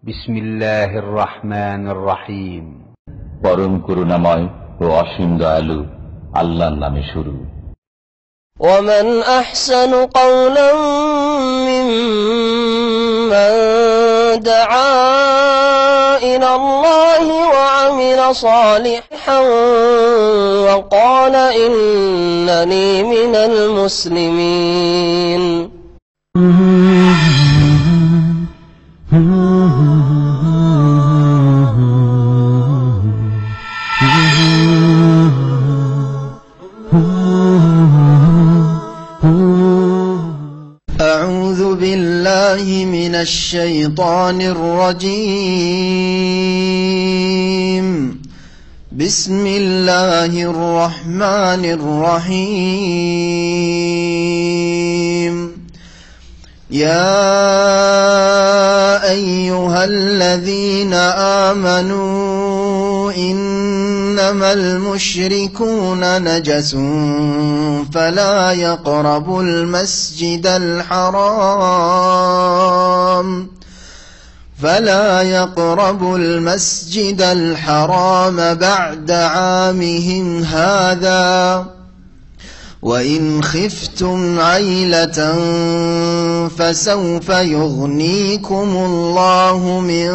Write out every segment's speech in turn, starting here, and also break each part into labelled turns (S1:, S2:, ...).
S1: বিসমিল্লাহির রহমানির রহিম।
S2: পরম করুণাময় ও অসীম দয়ালু আল্লাহর নামে শুরু।
S3: ومن أحسن قولا ممن دعا إلى الله وعمل صالحا وقال إنني من المسلمين. أعوذ بالله من الشيطان الرجيم. بسم الله الرحمن الرحيم. يا أيها الذين آمنوا إنما المشركون نجس فلا يقربوا المسجد الحرام بعد عامهم هذا وإن خفتم عيلة فسوف يغنيكم الله من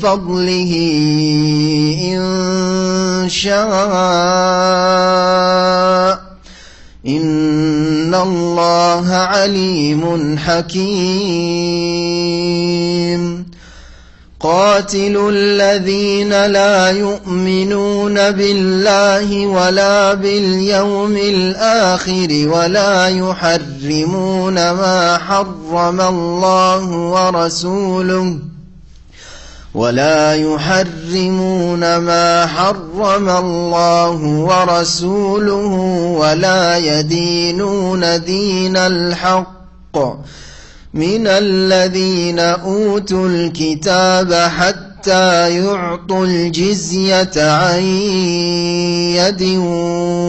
S3: فضله إن شاء إن الله عليم حكيم. قاتلوا الذين لا يؤمنون بالله ولا باليوم الآخر ولا يحرمون ما حرم الله ورسوله ولا يدينون دين الحق من الذين أوتوا الكتاب حتى يعطوا الجزية عن يد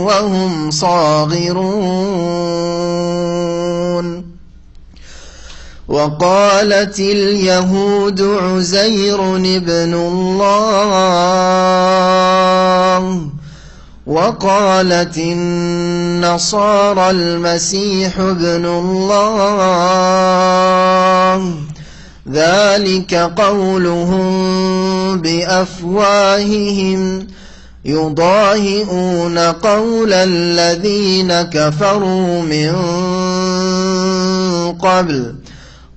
S3: وهم صاغرون. وقالت اليهود عزير ابن الله وقالت النصارى المسيح ابن الله ذلك قولهم بأفواههم يضاهئون قول الذين كفروا من قبل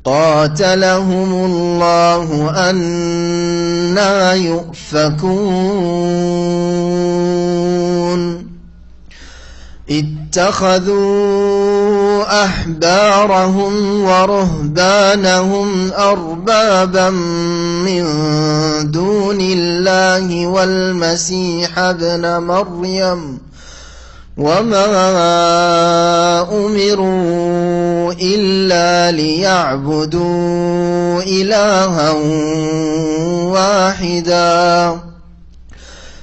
S3: قاتلهم الله أنى يؤفكون. اتخذوا أحبارهم ورهبانهم أربابا من دون الله والمسيح ابن مريم وما أمروا إلا ليعبدوا إلها واحدا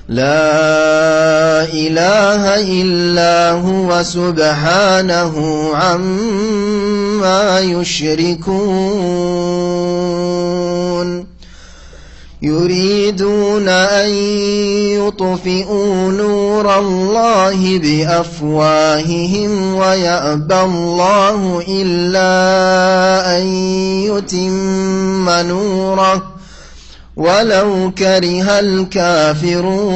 S3: لا إله إلا هو سبحانه عما يشركون. يريدون أن يطفئوا نور الله بأفواههم ويأبى الله إلا أن يتم نوره ولو كره الكافرون.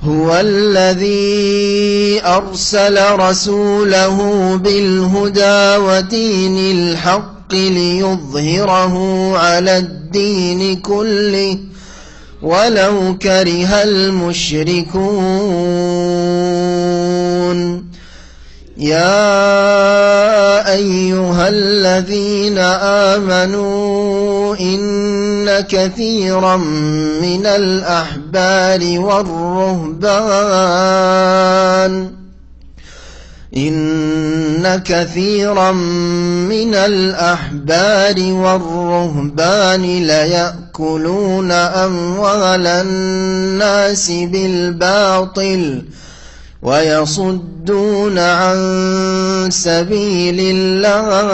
S3: هو الذي أرسل رسوله بالهدى ودين الحق ليظهره على الدين كله ولو كره المشركون. يا أيها الذين آمنوا إن كثيرا من الأحبار والرهبان إن كثيرا من الأحبار والرهبان ليأكلون أموال الناس بالباطل ويصدون عن سبيل الله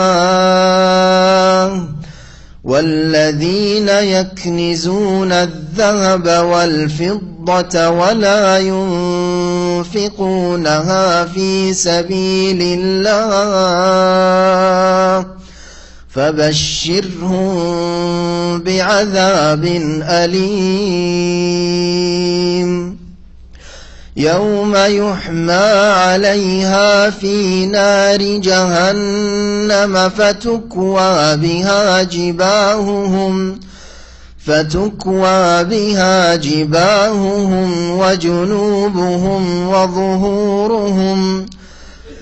S3: والذين يكنزون الذهب والفضة ولا ينفقونها في سبيل الله فبشرهم بعذاب أليم يوم يحمى عليها في نار جهنم فتكوى بها جباههم وجنوبهم وظهورهم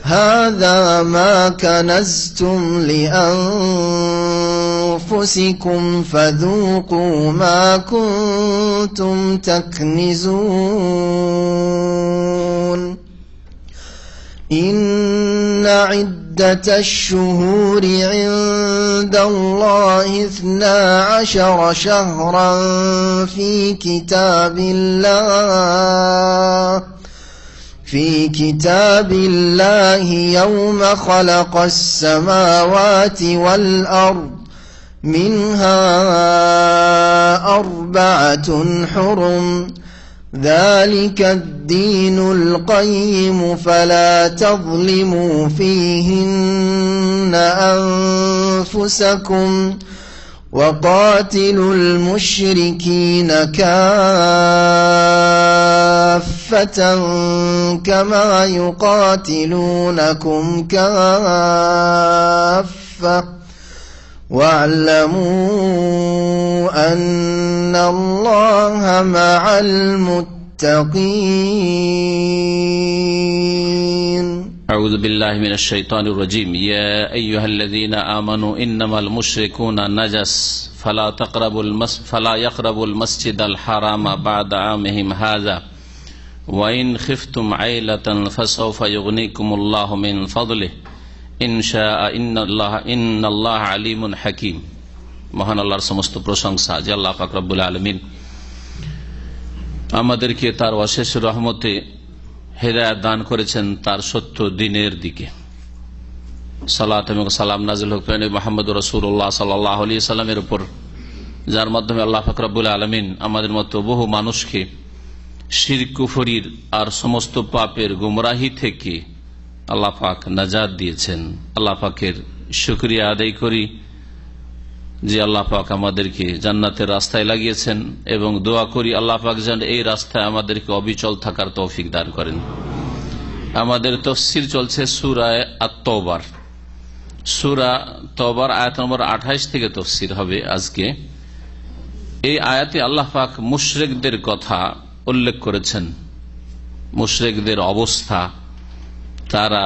S3: هذا ما كنزتم لأنفسكم فذوقوا ما كنتم تكنزون إن عدة الشهور عند الله 12 شهرا في كتاب الله يوم خلق السماوات والأرض منها 4 حرم ذلك الدين القيم فلا تظلموا فيهن أنفسكم وقاتلوا المشركين كافة كما يقاتلونكم كافة واعلموا أن الله مع المتقين.
S4: أعوذ بالله من الشيطان الرجيم. يا أيها الذين آمنوا إنما المشركون نجس فلا يقربوا المسجد الحرام بعد عامهم هذا وإن خفتم عيلة فسوف يغنيكم الله من فضله ইনশাআ ইন্নাল্লাহ আলিমুন হাকিম। মহান আল্লাহর সমস্ত প্রশংসা যে আল্লাহ পাক রব্বুল আলামিন আমাদেরকে তার অশেষ রহমতে হেদায়েত দান করেছেন তার সত্য দ্বীনের দিকে। সালাত এবং সালাম নাযিল হোক নবী মুহাম্মদ রাসূলুল্লাহ সাল্লাল্লাহু আলাইহি সাল্লামের উপর, যার মাধ্যমে আল্লাহ পাক রব্বুল আলামিন আমাদের মতো বহু মানুষকে শিরক কুফরির আর সমস্ত পাপের গুমরাহি থেকে আল্লাহ পাক নাজাত দিয়েছেন। আল্লাহ পাকের শুকরিয়া আদায় করি যে আল্লাহ পাক আমাদেরকে জান্নাতের রাস্তায় লাগিয়েছেন এবং দোয়া করি আল্লাহ পাক যেন এই রাস্তায় আমাদেরকে অবিচল থাকার তৌফিক দান করেন। আমাদের তাফসীর চলছে সূরা আত-তাওবার। সূরা তাওবার আয়াত নম্বর 28 থেকে তাফসীর হবে আজকে। এই আয়াতে আল্লাহ পাক মুশরিকদের কথা উল্লেখ করেছেন, মুশরিকদের অবস্থা, তারা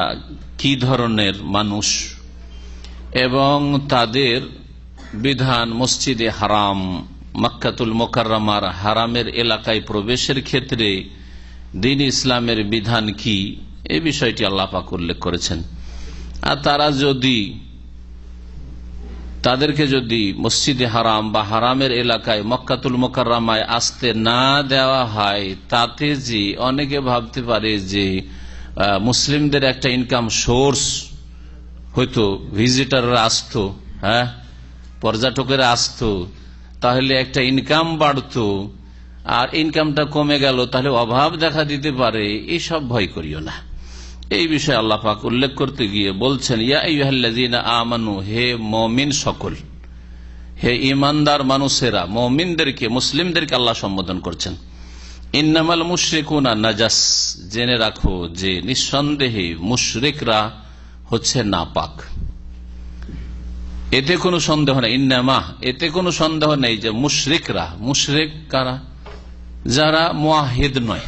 S4: কি ধরনের মানুষ এবং তাদের বিধান মসজিদে হারাম মক্কাতুল মুকাররমার হারামের এলাকায় প্রবেশের ক্ষেত্রে দ্বীন ইসলামের বিধান কি, এই বিষয়টি আল্লাহ পাক উল্লেখ করেছেন। আর তাদেরকে যদি মসজিদে হারাম বা হারামের এলাকায় মক্কাতুল মুকাররমায় আসতে না দেওয়া হয়, তাতে যে অনেকে ভাবতে পারে যে মুসলিমদের একটা ইনকাম সোর্স হয়তো, ভিজিটাররা আসতো, পর্যটকেরা আসতো, তাহলে একটা ইনকাম বাড়তো, আর ইনকামটা কমে গেল তাহলে অভাব দেখা দিতে পারে, এইসব ভয় করিও না। এই বিষয়ে আল্লাহ পাক উল্লেখ করতে গিয়ে বলছেন, ইয়া আইয়ুহাল্লাযীনা আমানু, হে মুমিন সকল, হে ঈমানদার মানুষেরা, মুমিনদেরকে, মুসলিমদেরকে আল্লাহ সম্বোধন করছেন। ইন্নামাল মুশরিকুনা নাজাস, জেনে রাখো যে নিঃসন্দেহে মুশরিকরা হচ্ছে নাপাক। এতে কোনো সন্দেহ নেই, ইন্নামা, এতে কোনো সন্দেহ নেই যে মুশরিকরা, মুশরিক কারা? যারা মুআহিদ নয়,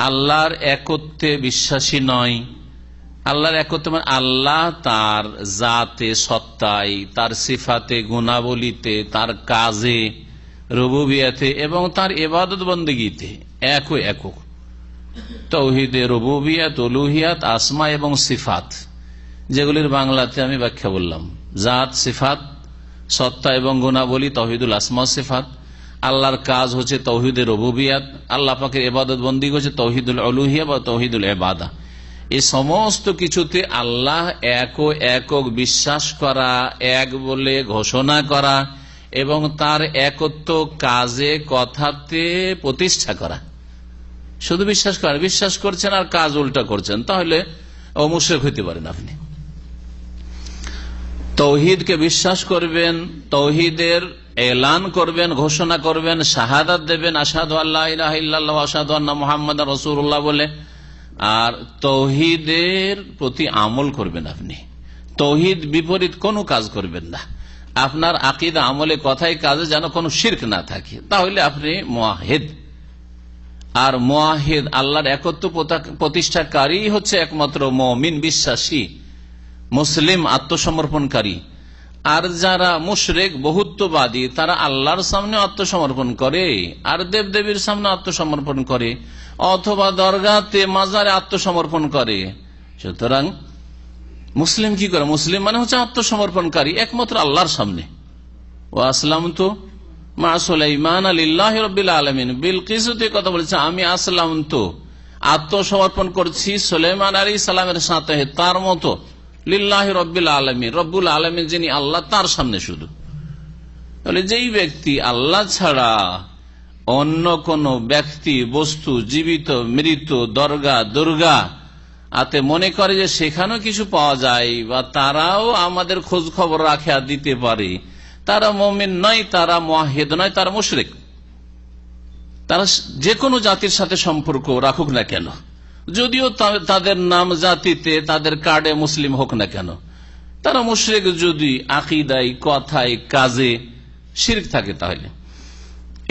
S4: আল্লাহর একত্বে বিশ্বাসী নয়। আল্লাহর একত্ব মানে আল্লাহ তার জাতে, সত্তায়, তার সিফাতে, গুণাবলীতে, তার কাজে, রুবুবিয়াতে এবং তার ইবাদত বন্দেগীতে একক তৌহিদে রুবুবিয়াত, উলুহিয়াত, আসমা এবং সিফাত, যেগুলির বাংলাতে আমি ব্যাখ্যা বললাম। জাত, সিফাত, সত্তা এবং গুণাবলী তৌহিদুল আসমা সিফাত। আল্লাহর কাজ হচ্ছে তৌহিদে রুবুবিয়াত, আল্লাহ পাকের ইবাদত বন্দি হচ্ছে তৌহিদুল উলুহিয়া বা তৌহিদুল ইবাদা। এই সমস্ত কিছুতে আল্লাহ একক বিশ্বাস করা, এক বলে ঘোষণা করা এবং তার একত্ব কাজে কথাতে প্রতিষ্ঠা করা। শুধু বিশ্বাস করছেন আর কাজ উল্টা করছেন, তাহলে ও মুশরিক হইতে পারেন আপনি। তৌহিদকে বিশ্বাস করবেন, তৌহিদের এলান করবেন, ঘোষণা করবেন, শাহাদাত দেবেন আশহাদু আল্লা ইলাহা ইল্লাল্লাহ ওয়া আশহাদু আন্না মুহাম্মাদার রাসূলুল্লাহ বলে, আর তৌহিদের প্রতি আমল করবেন। আপনি তৌহিদ বিপরীত কোনো কাজ করবেন না। আপনার আকীদা, আমলে, কথায়, কাজে যেন কোনো শিরক না থাকে, তাহলে আপনি মুওয়াহিদ। আর মুওয়াহিদ, আল্লাহর একত্ব প্রতিষ্ঠাকারী হচ্ছে একমাত্র মুমিন, বিশ্বাসী, মুসলিম, আত্মসমর্পণকারী। আর যারা মুশরিক, বহুত্ববাদী, তারা আল্লাহর সামনে আত্মসমর্পণ করে আর দেবদেবীর সামনে আত্মসমর্পণ করে, অথবা দরগাতে, মাজারে আত্মসমর্পণ করে। সুতরাং মুসলিম কি করে? মুসলিম মানে হচ্ছে আত্মসমর্পণকারী একমাত্র আল্লাহর সামনে। ও আসলাম তো মা সুলাইমান লিল্লাহি রাব্বিল আলামিন, বিলকিসুতে কথা বলেছে, আমি আসলাম তো আত্মসমর্পণ করছি সুলাইমান আলাইহিস সালামের সাথে, তার মতো লিল্লাহি রাব্বিল আলামিন, রব্বুল আলামিন যিনি আল্লাহ, তার সামনে শুধু। তাহলে যেই ব্যক্তি আল্লাহ ছাড়া অন্য কোন ব্যক্তি, বস্তু, জীবিত, মৃত, দরগা, দুর্গা আতে মনে করে যে সেখানেও কিছু পাওয়া যায় বা তারাও আমাদের খোঁজ খবর রাখে আর দিতে পারে, তারা মুমিন নয়, তারা মুওয়াহিদ নয়, তারা মুশরিক। তারা যে কোনো জাতির সাথে সম্পর্ক রাখুক না কেন, যদিও তাদের নাম জাতিতে, তাদের কার্ডে মুসলিম হোক না কেন, তারা মুশরিক যদি আকীদায়, কথায়, কাজে শিরক থাকে। তাহলে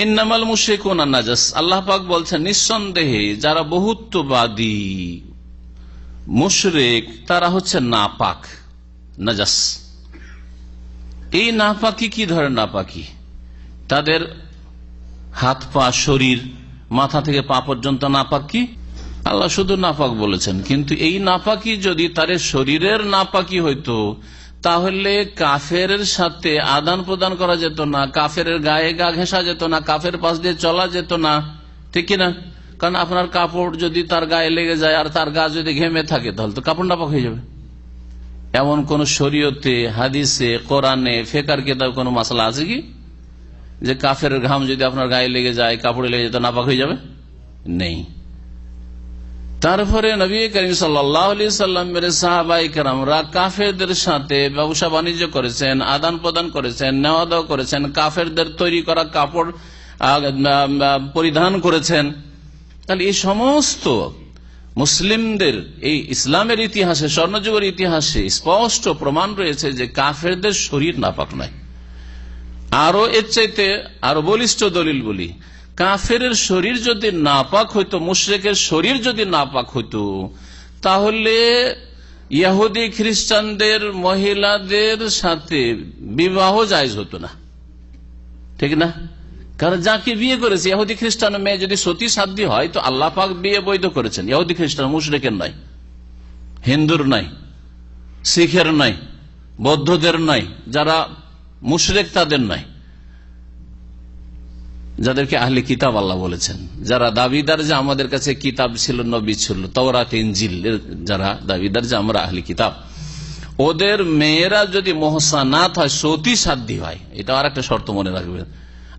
S4: ইন্নামাল মুশরিকুনা নাজাস, আল্লাহ পাক বলছেন নিঃসন্দেহে যারা বহুত্ববাদী মুশরিক তারা হচ্ছে নাপাক, নাজাস। এই নাপাকি কি ধরনের নাপাকি? তাদের হাত পা, শরীর, মাথা থেকে পা পর্যন্ত নাপাকি আল্লাহ শুধু নাপাক বলেছেন। কিন্তু এই নাপাকি যদি তার শরীরের নাপাকি হইতো, তাহলে কাফের সাথে আদান প্রদান করা যেত না, কাফের গায়ে গা ঘেঁষা যেত না, কাফের পাশ দিয়ে চলা যেত না, ঠিক কিনা? কারণ আপনার কাপড় যদি তার গায়ে লেগে যায় আর তার গা যদি ঘেমে থাকে, তাহলে তো কাপড় নাপাক হয়ে যাবে। এমন কোন শরীয়তে, হাদিসে, কোরআনে, ফিকহের কিতাবে কোন মাসলা আছে কি যে কাফের ঘাম যদি আপনার গায়ে লেগে যায়, কাপড়ে লেগে যায়, তো নাপাক হয়ে যাবে? নেই। তারপরে নবী করিম সাল্লাল্লাহু আলাইহি সাল্লামের সাহাবায়ে কেরামরা কাফেরদের সাথে ব্যবসা বাণিজ্য করেছেন, আদান প্রদান করেছেন, নেওয়া দেওয়া করেছেন, কাফেরদের তৈরি করা কাপড় পরিধান করেছেন। তাহলে এই সমস্ত মুসলিমদের এই ইসলামের ইতিহাসে, স্বর্ণযুগের ইতিহাসে স্পষ্ট প্রমাণ রয়েছে যে কাফেরদের শরীর নাপাক নয়। আরো এর চাইতে আরো বলিষ্ঠ দলিল বলি, কাফের শরীর যদি নাপাক হইতো, মুশরিকের শরীর যদি নাপাক হইতো, তাহলে ইহুদি খ্রিস্টানদের মহিলাদের সাথে বিবাহ জায়েজ হতো না, ঠিক না? কারণ যাকে বিয়ে করেছে ইহুদি খ্রিস্টান মেয়ে যদি সতী সাধ্য হয়, তো আল্লাহ পাক বিয়ে বৈধ করেছেন। ইহুদি খ্রিস্টান, মুশরিকের নয়, হিন্দুর নয়, শিখের নয়, বৌদ্ধদের নয়, যারা মুশরিক তাদের নয়, যাদেরকে আহলে কিতাব আল্লাহ বলেছেন, যারা দাবিদার যে আমাদের কাছে কিতাব ছিল, নবী ছিল, তাওরাত, ইনজিল, যারা দাবিদার যে আমরা আহলে কিতাব, ওদের মেয়েরা যদি মুহসানাত হয়, সতী সাধ্য হয়, এটা আর একটা শর্ত মনে রাখবেন।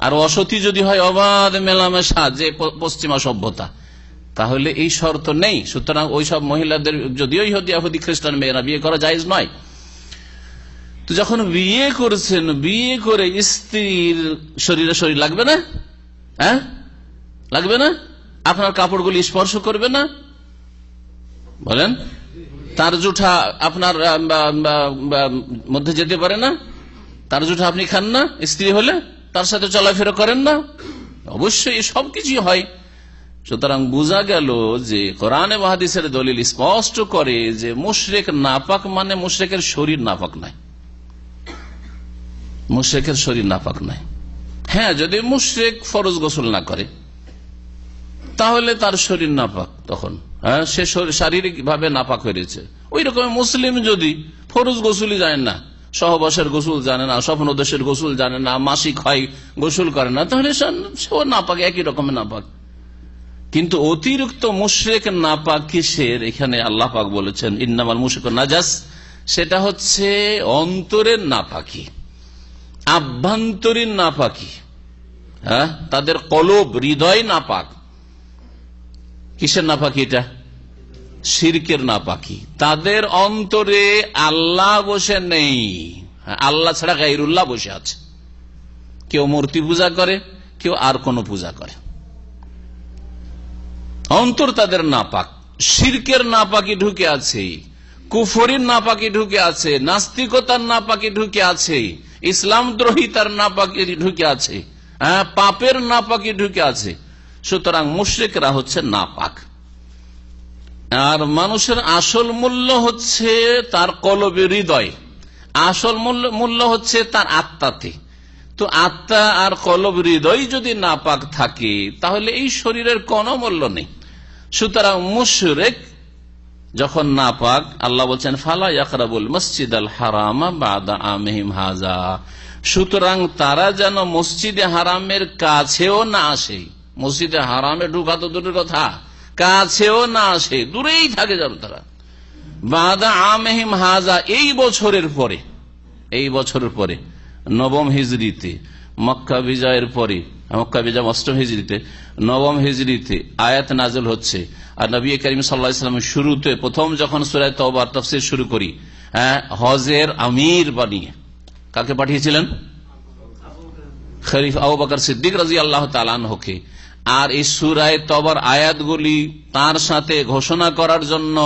S4: আর অসতী যদি হয়, অবাধ মেলামেশা, যে পশ্চিমা সভ্যতা, তাহলে এই শর্ত নেই। সুতরাং ওই সব মহিলাদের যদিও ইহুদি খ্রিস্টান মেয়েরা বিয়ে করা জায়েজ নয়। তো যখন বিয়ে করেছেন, বিয়ে করে স্ত্রীর শরীরে শরীর লাগবে না? হ্যাঁ, লাগবে না? আপনার কাপড়গুলি স্পর্শ করবে না? বলেন, তার জুঠা আপনার মধ্যে যেতে পারে না? তার জুঠা আপনি খান না? স্ত্রী হলে তার সাথে চলাফেরা করেন না? অবশ্যই সবকিছু হয়। সুতরাং বোঝা গেল যে কোরআন এবং হাদিসের দলিল স্পষ্ট করে যে মুশরিক নাপাক মানে মুশরিকের শরীর নাপাক নয়, মুশরিকের শরীর নাপাক নয়। হ্যাঁ, যদি মুশরিক ফরজ গোসল না করে, তাহলে তার শরীর নাপাক, তখন সে শারীরিক ভাবে নাপাক হয়েছে। ওই রকম মুসলিম যদি ফরজ গোসুলই জানে না, সহবাসের গোসুল জানে না, স্বপ্নদোষের গোসুল জানে না, মাসিক হয় গোসুল করে না, তাহলে সেও নাপাক, একই রকমের নাপাক। কিন্তু অতিরিক্ত মুশরিক নাপাক কিসের? এখানে আল্লাহ পাক বলেছেন ইন্নামাল মুশরিকুন নাজাস, সেটা হচ্ছে অন্তরের নাপাকি, আভ্যন্তরীণ নাপাকি। তাদের কলব, হৃদয় নাপাক। কিসের নাপাকি? এটা শিরকের নাপাকি। তাদের অন্তরে আল্লাহ বসে নেই, আল্লাহ ছাড়া গায়রুল্লাহ বসে আছে। কেউ মূর্তি পূজা করে, কেউ আর কোন পূজা করে। অন্তর তাদের নাপাক, শিরকের নাপাকি ঢুকে আছে, কুফরির নাপাকি ঢুকে আছে, নাস্তিকতার নাপাকি ঢুকে আছে, ইসলাম দ্রোহিতার নাপাকি ঢুকে আছে, পাপের নাপাকি ঢুকে আছে। সুতরাং মুশরিকরা হচ্ছে নাপাক। আর মানুষের আসল মূল্য হচ্ছে তার কলবে, হৃদয়। আসল মূল্য হচ্ছে তার আত্মাতে। তো আত্মা আর কলব, হৃদয় যদি নাপাক থাকে তাহলে এই শরীরের কোনো মূল্য নেই। সুতরাং মুশরিক যখন নাপাক, আল্লাহ বলছেন ফালা ইয়াকরাবুল মসজিদাল হারামা বাদা আমিহিম হাযা, সুতরাং তারা যেন মসজিদে হারামের কাছেও না আসে। মসজিদে হারামে ঢুকা তো দূরের কথা, কাছেও না আসে, দূরেই থাকে যেন তারা। বাদা আমিহিম হাযা, এই বছরের পরে, এই বছরের পরে, নবম হিজরিতে, মক্কা বিজয়ের পরে, মক্কা বিজয় অষ্টম হিজরিতে, নবম হিজরিতে আয়াত নাযিল হচ্ছে। আর নবী করিম সাল্লাল্লাহু আলাইহি ওয়াসাল্লাম শুরুতে প্রথম যখন সূরা তাওবার তাফসীর শুরু করি, হজের আমির বানিয়ে কাকে পাঠিয়েছিলেন? খলিফা আবু বকর সিদ্দিক রাদিয়াল্লাহু তাআলা আনহুকে। আর এই সূরা তাওবার আয়াতগুলি তার সাথে ঘোষণা করার জন্য,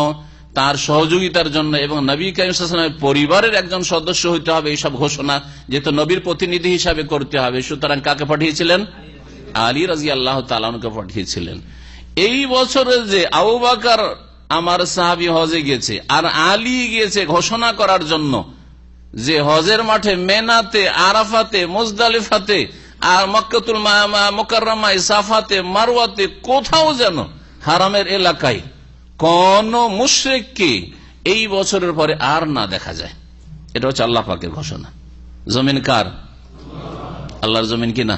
S4: তার সহযোগিতার জন্য, এবং নবী করিম সাল্লাল্লাহু আলাইহি ওয়াসাল্লামের পরিবারের একজন সদস্য হইতে হবে, এইসব ঘোষণা যেহেতু নবীর প্রতিনিধি হিসাবে করতে হবে, সুতরাং কাকে পাঠিয়েছিলেন? আলী রাদিয়াল্লাহু তাআলা আনহুকে পাঠিয়েছিলেন। এই বছরে যে আবু বকর আমার সাহাবী হজে গিয়েছে আর আলী গিয়েছে ঘোষণা করার জন্য যে হজের মাঠে, মেনাতে, আরাফাতে, মুজদালিফাতে, আর মক্কাতুল মুকাররমায়, সাফাতে, মারওয়াতে, কোথাও যেন হারামের এলাকায় কোন মুশরিককে এই বছরের পরে আর না দেখা যায়। এটা হচ্ছে আল্লাহ পাকের ঘোষণা। জমিন কার? আল্লাহর জমিন কিনা?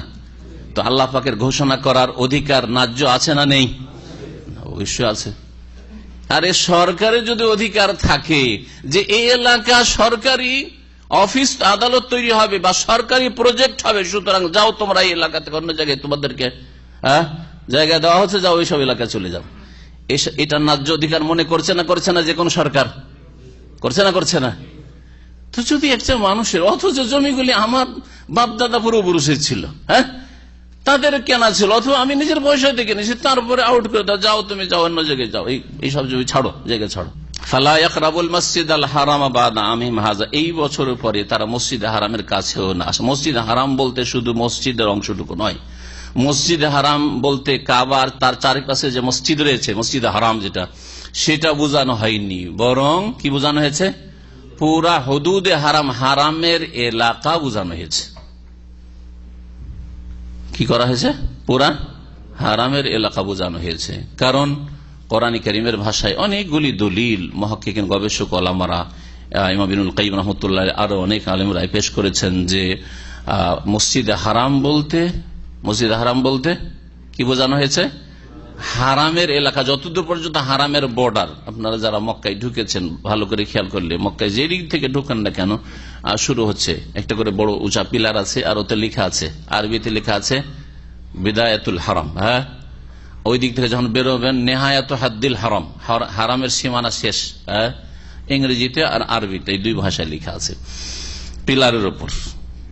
S4: তো আল্লাহ পাকের ঘোষণা করার অধিকার ন্যায্য আছে না নেই? অবশ্যই আছে। আরে সরকারের যদি অধিকার থাকে যে এই এলাকা সরকারি অফিস আদালত তৈরি হবে বা সরকারি প্রজেক্ট হবে, সুতরাং যাও তোমরা এই এলাকা থেকে অন্য জায়গায় তোমাদেরকে জায়গা দেওয়া হচ্ছে, যাও এইসব এলাকায় চলে যাও, এটা ন্যায্য অধিকার মনে করছে না? করছে না? যে কোন সরকার করছে না? করছে না? তো যদি একটা মানুষের, অথচ জমিগুলি আমার বাপদাদা পূর্বপুরুষের ছিল, তাদের কেনা ছিল, অথবা আমি নিজের পয়সা থেকে নিয়েছি, তারপরে আউট করে দাও, যাও তুমি যাও অন্য জায়গায় যাও, এইসব জমি ছাড়ো, জায়গা ছাড়ো। ফালা ইয়াকরাবুল মসজিদাল হারামা বাদা আমিহিম হাযা, এই বছরের পরে তারা মসজিদে হারামের কাছেও না আসে। মসজিদে হারাম বলতে শুধু মসজিদের অংশটুকু নয়, মসজিদে হারাম বলতে কাবার তার চারিপাশে যে মসজিদ রয়েছে, মসজিদে হারাম যেটা, সেটা বোঝানো হয়নি, বরং কি বোঝানো হয়েছে? পুরা হুদুদে হারাম, হারামের এলাকা বোঝানো হয়েছে। কি করা হয়েছে? পুরা হারামের এলাকা বোঝানো হয়েছে। কারণ কোরআন কারীমের ভাষায় অনেকগুলি দলিল মুহাক্কিকিন, গবেষক, ওলামারা, ইমাম ইবনুল কাইয়িম রাহমাতুল্লাহ আরো অনেক আলেমরা পেশ করেছেন যে মসজিদে হারাম বলতে, মসজিদে হারাম বলতে কি বোঝানো হয়েছে? হারামের এলাকা, যতদূর পর্যন্ত হারামের বর্ডার। আপনারা যারা মক্কায় ঢুকেছেন ভালো করে খেয়াল করলে, মক্কায় যে দিক থেকে ঢুকেন না কেন, শুরু হচ্ছে একটা করে বড় উঁচা পিলার আছে, আর ওতে লেখা আছে, আরবিতে লেখা আছে বিদায়াতুল হারাম। ওই দিক থেকে যখন বেরোবেন, নেহায়াত হাদ্দিল হারাম, হারামের সীমানা শেষ, ইংরেজিতে আর আরবিতে, এই দুই ভাষায় লেখা আছে পিলারের উপর।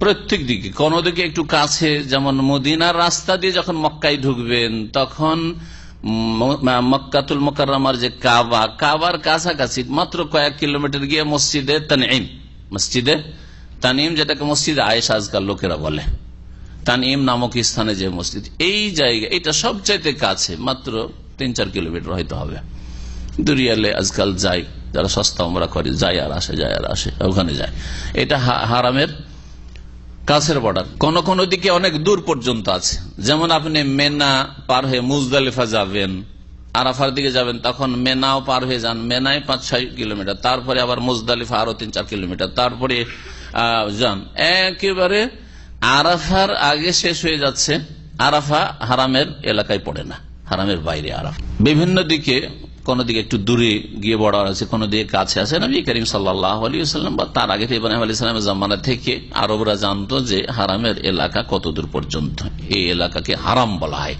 S4: প্রত্যেক দিকে কোন দিকে একটু কাছে, যেমন মদিনার রাস্তা দিয়ে যখন মক্কায় ঢুকবেন তখন মক্কাতুল মুকাররমার যে কাবা, কাবার কাছাকাছি মাত্র কয়েক কিলোমিটার গিয়ে মসজিদে তানঈম, মসজিদে তানঈম যেটাকে মসজিদে আয়েশা আজকাল লোকেরা বলে, তানঈম নামক স্থানে যে মসজিদ, এই জায়গা এটা সবচাইতে কাছে, মাত্র 3-4 কিলোমিটার হয়তো হবে। দুরিয়ালে আজকাল যায়, যারা সস্তা উমরা করে যায় আর আসে, যায় আর আসে, ওখানে যায়। এটা হারামের কাছের বর্ডার। কোন কোন দিকে অনেক দূর পর্যন্ত আছে, যেমন আপনি মেনা পার হয়ে মুজদালিফা যাবেন, আরাফার দিকে যাবেন, তখন মেনাও পার হয়ে যান, মেনায় 5-6 কিলোমিটার, তারপরে আবার মুজদালিফা আরো 3-4 কিলোমিটার, তারপরে যান একেবারে আরাফার আগে শেষ হয়ে যাচ্ছে। আরাফা হারামের এলাকায় পড়ে না, হারামের বাইরে আরাফা। বিভিন্ন দিকে, কোন দিকে একটু দূরে গিয়ে বর্ডার আছে, কোন দিকে কাছে আছে। নবী করিম সাল্লাল্লাহু আলাইহি ওয়াসাল্লাম বা তার আগে ইব্রাহিম আলাইহিস সালামের জামানা থেকে আরবরা জানতো যে হারামের এলাকা কত দূর পর্যন্ত, এই এলাকাকে হারাম বলা হয়।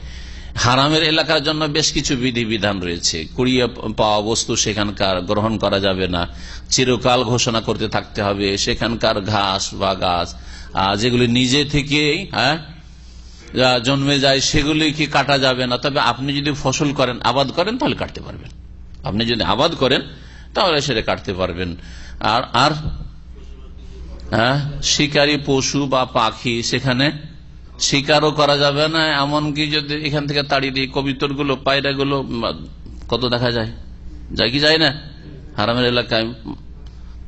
S4: হারামের এলাকার জন্য বেশ কিছু বিধিবিধান রয়েছে। কুড়িয়ে পাওয়া বস্তু সেখানকার গ্রহণ করা যাবে না, চিরকাল ঘোষণা করতে থাকতে হবে। সেখানকার ঘাস বা গাছ যেগুলি নিজে থেকে জন্মে যায় সেগুলি কি কাটা যাবে না। তবে আপনি যদি ফসল করেন, আবাদ করেন, তাহলে কাটতে পারবেন। আপনি যদি আবাদ করেন তাহলে সেটা কাটতে পারবেন। আর শিকারী পশু বা পাখি সেখানে শিকারও করা যাবে না। এমনকি যদি এখান থেকে তাড়িয়ে দিই, কবিতর গুলো, পায়রা গুলো কত দেখা যায়, যায় কি যায় না হারামের এলাকায়,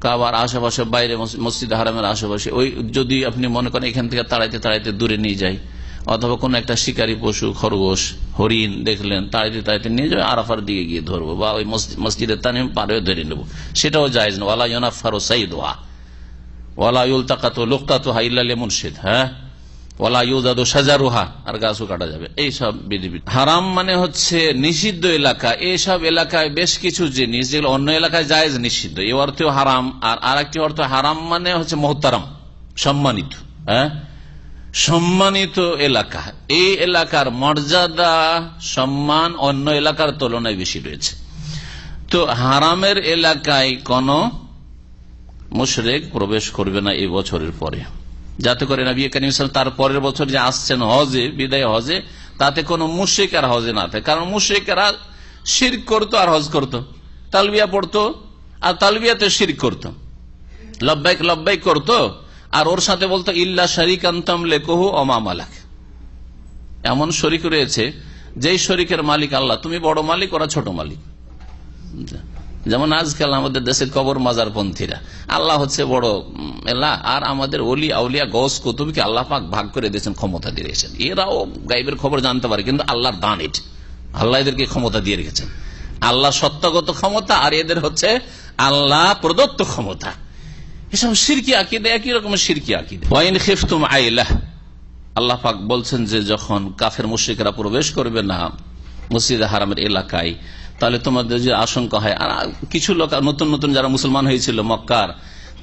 S4: কাবার আশেপাশে, বাইরে মসজিদ হারামের আশেপাশে। ওই যদি আপনি মনে করেন এখান থেকে তাড়াইতে তাড়াইতে দূরে নিয়ে যায়, অথবা কোন একটা শিকারী পশু, খরগোশ, হরিণ দেখলেন, তাড়াইতে তাড়াইতে নিয়ে যাবে, আরাফার দিকে গিয়ে ধরবো, বা ওই মসজিদের তানিম পার হয়ে ধরে নেবো, সেটাও জায়েজ না। ওয়ালা ইউনাফারু সাইদুহা ওয়ালা ইউলতাকাতু লুকতাতুহা ইল্লা লিমুনশিদ, ওয়ালা ইউজাদু শাজারুহা, আর গাছও কাটা যাবে। এইসব বিধিবিধান। হারাম মানে হচ্ছে নিষিদ্ধ এলাকা। এইসব এলাকায় বেশ কিছু জিনিস যেগুলো অন্য এলাকায় জায়েজ, নিষিদ্ধ, এই অর্থেও হারাম। আর আরেকটি অর্থ হারাম মানে হচ্ছে মুহতারাম, সম্মানিত। সম্মানিত এলাকা, এই এলাকার মর্যাদা, সম্মান অন্য এলাকার তুলনায় বেশি রয়েছে। তো হারামের এলাকায় কোন মুশরিক প্রবেশ করবে না এই বছরের পরে, যাতে করে নবী করিম সাল্লাল্লাহু আলাইহি ওয়াসাল্লাম তার পরের বছর যে আসছেন হজে, বিদায় হজে, তাতে কোন মুশরিক আর হজে না থাকে। কারণ মুশরিকরা শিরক করতো আর হজ করতো, তালবিয়া পড়তো আর তালবিয়াতে শিরক করতো, লব্বাইক লব্বাইক করতো, আর ওর সাথে বলতো ইল্লা শারিকান তামলিকুহু ওয়া মা মালাক। এমন শরিক রয়েছে যেই শরিকের মালিক আল্লাহ, তুমি বড় মালিক, ওরা ছোট মালিক। যেমন আজকাল আমাদের দেশের কবর মাজার পন্থীরা, আল্লাহ হচ্ছে বড় এলা, আর আমাদের ওলি আউলিয়া গৌস কুতুবকে আল্লাহ পাক ভাগ করে দিয়েছেন, ক্ষমতা দিয়ে রেখেছেন। এরাও গায়েবের খবর জানতে পারে, কিন্তু আল্লাহর দান এটি, আল্লাহ এদেরকে ক্ষমতা দিয়ে রেখেছেন। আল্লাহ সত্যগত ক্ষমতা, আর এদের হচ্ছে আল্লাহ প্রদত্ত ক্ষমতা। এসব শিরকি আকীদা, একই রকমের শিরকি আকীদা। ওয়াইন খিফতুম আইলাহ, আল্লাহ পাক বলছেন যে যখন কাফের মুশরিকরা প্রবেশ করবে না মসজিদে হারামের এলাকায়, তাহলে তোমাদের যে আশঙ্কা হয়। আর কিছু লোক নতুন নতুন যারা মুসলমান হয়েছিল মক্কার,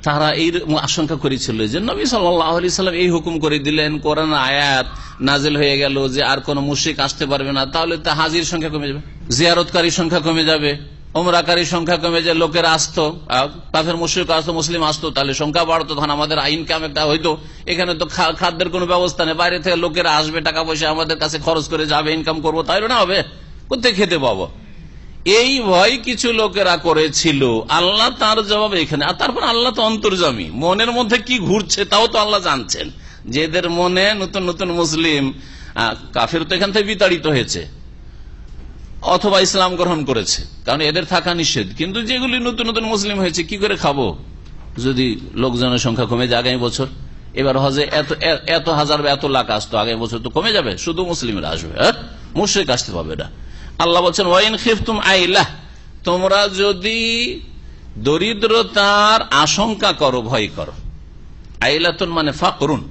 S4: তারা এই আশঙ্কা করেছিল যে নবী সাল্লাল্লাহু আলাইহি সাল্লাম এই হুকুম করে দিলেন, কোরআন আয়াত নাজিল হয়ে গেল যে আর কোন মুশরিক আসতে পারবে না, তাহলে তা হাজির সংখ্যা কমে যাবে, জিয়ারতকারীর সংখ্যা কমে যাবে, ওমরাকারীর সংখ্যা কমে যায়, লোকের আসতো, কাফের মুশরিক আসতো, মুসলিম আসতো, তাহলে সংখ্যা বাড়তো, তখন আমাদের ইনকাম একটা হইতো। এখানে তো খাদ্যের কোনো ব্যবস্থা নেই, বাইরে থেকে লোকেরা আসবে, টাকা পয়সা আমাদের কাছে খরচ করে যাবে, ইনকাম করবো, তাই না হবে, কোথায় খেতে পাবো। এই ভয় কিছু লোকেরা করেছিল। আল্লাহ তার জবাব এখানে। আর তারপর আল্লাহ তো অন্তর্যামী, মনের মধ্যে কি ঘুরছে তাও তো আল্লাহ জানছেন। যেদের মনে নতুন নতুন মুসলিম, কাফের তো এখান থেকে বিতাড়িত হয়েছে অথবা ইসলাম গ্রহণ করেছে, কারণ এদের থাকা নিষেধ। কিন্তু যেগুলি নতুন নতুন মুসলিম হয়েছে, কি করে খাবো যদি লোকজনের সংখ্যা কমে যায় আগামী বছর? এবার হজে এত হাজার বা এত লাখ আসতো, আগামী বছর তো কমে যাবে, শুধু মুসলিমরা আসবে, মুশরিক আসতে পারবে না। আল্লাহ বলছেন ওয়াইন খিফতুম আইলাহ, তোমরা যদি দরিদ্রতার আশঙ্কা করো, ভয় করো। আইলাতুন মানে ফাকরুন,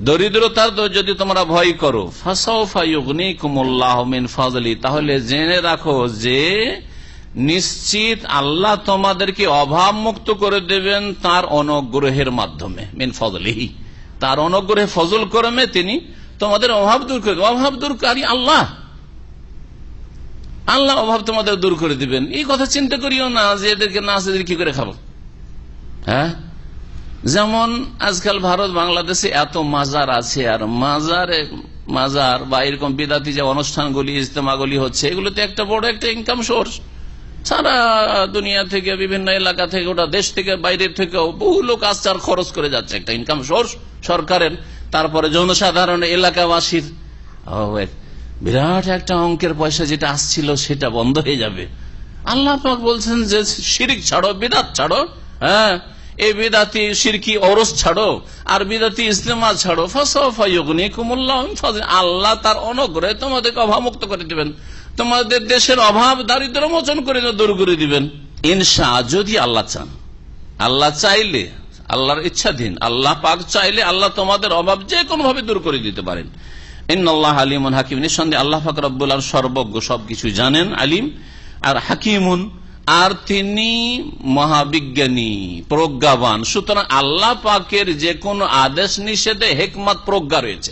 S4: দরিদ্রতার যদি তোমরা ভয় করো, ফাসাউফা ইউগনিকুমুল্লাহু মিন ফাজলি, তাহলে জেনে রাখো যে নিশ্চিত আল্লাহ তোমাদেরকে অভাব মুক্ত করে দেবেন তার অনুগ্রহের মাধ্যমে। মিন ফাজলিহি, তার অনুগ্রহে, ফজল করমে তিনি তোমাদের অভাব দূর করে দেবেন। অভাব দূরকারী আল্লাহ, আল্লাহ অভাব তোমাদের দূর করে দিবেন। এই কথা চিন্তা করিও না যে এদেরকে না আছে কি করে খাবো। যেমন আজকাল ভারত বাংলাদেশে এত মাজার আছে, আর মাজার বা এরকম বিদাতি যে অনুষ্ঠানগুলি, ইজতেমাগুলি হচ্ছে, এগুলোতে একটা বড় একটা ইনকাম সোর্স। সারা দুনিয়া থেকে, বিভিন্ন এলাকা থেকে, ওটা দেশ থেকে, বাইরের থেকেও বহু লোক আসছে আর খরচ করে যাচ্ছে, একটা ইনকাম সোর্স সরকারের। তারপরে জনসাধারণ এলাকাবাসীর বিরাট একটা অঙ্কের পয়সা যেটা আসছিল সেটা বন্ধ হয়ে যাবে। আল্লাহ পাক বলছেন যে শিরক ছাড়ো, বিদআত ছাড়ো, এই বিদাতি শিরকি ওরস ছাড়ো আর বিদাতি ইস্তেমা ছাড়ো, ফাসাউফা ইউগনিকুমুল্লাহু মিন ফাদলিহি, আল্লাহ তার অনুগ্রহে তোমাদেরকে অভাবমুক্ত করে দিবেন, তোমাদের দেশের অভাব দারিদ্র মোচন করে দূর করে দিবেন ইনশা, যদি আল্লাহ চান। আল্লাহ চাইলে, আল্লাহর ইচ্ছাধীন, আল্লাহ পাক চাইলে আল্লাহ তোমাদের অভাব যে কোনো ভাবে দূর করে দিতে পারেন। ইন্নাল্লাহ আলিমুন হাকিম, নিঃসন্দেহে আল্লাহ পাক রব্বুল আলামিন সর্বজ্ঞ, সবকিছু জানেন, আলিম আর হাকিমুন, আর তিনি মহাবিজ্ঞানী, প্রজ্ঞাবান। সুতরাং আল্লাহ পাকের যে কোনো আদেশ নিষেধে হিকমত, প্রজ্ঞা রয়েছে।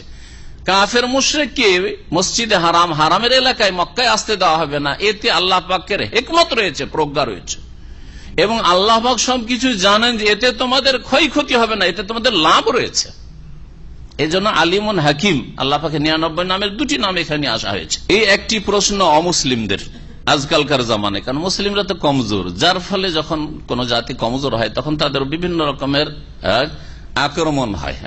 S4: কাফের মুশরিককে মসজিদে হারাম, হারামের এলাকায় মক্কায় আসতে দেওয়া হবে না, এতে আল্লাহ পাকের হিকমত রয়েছে, প্রজ্ঞা রয়েছে। এবং আল্লাহ পাক সবকিছু জানেন যে এতে তোমাদের ক্ষয়ক্ষতি হবে না, এতে তোমাদের লাভ রয়েছে। এই জন্য আলিমুন হাকিম, আল্লাহ পাকের 99 নামের 2টি নাম এখানে আসা হয়েছে। এই একটি প্রশ্ন অমুসলিমদের আজকালকার জামানে, কারণ মুসলিমরা তো কমজোর, যার ফলে যখন কোন জাতি কমজোর হয় তখন তাদের বিভিন্ন রকমের আক্রমণ হয়,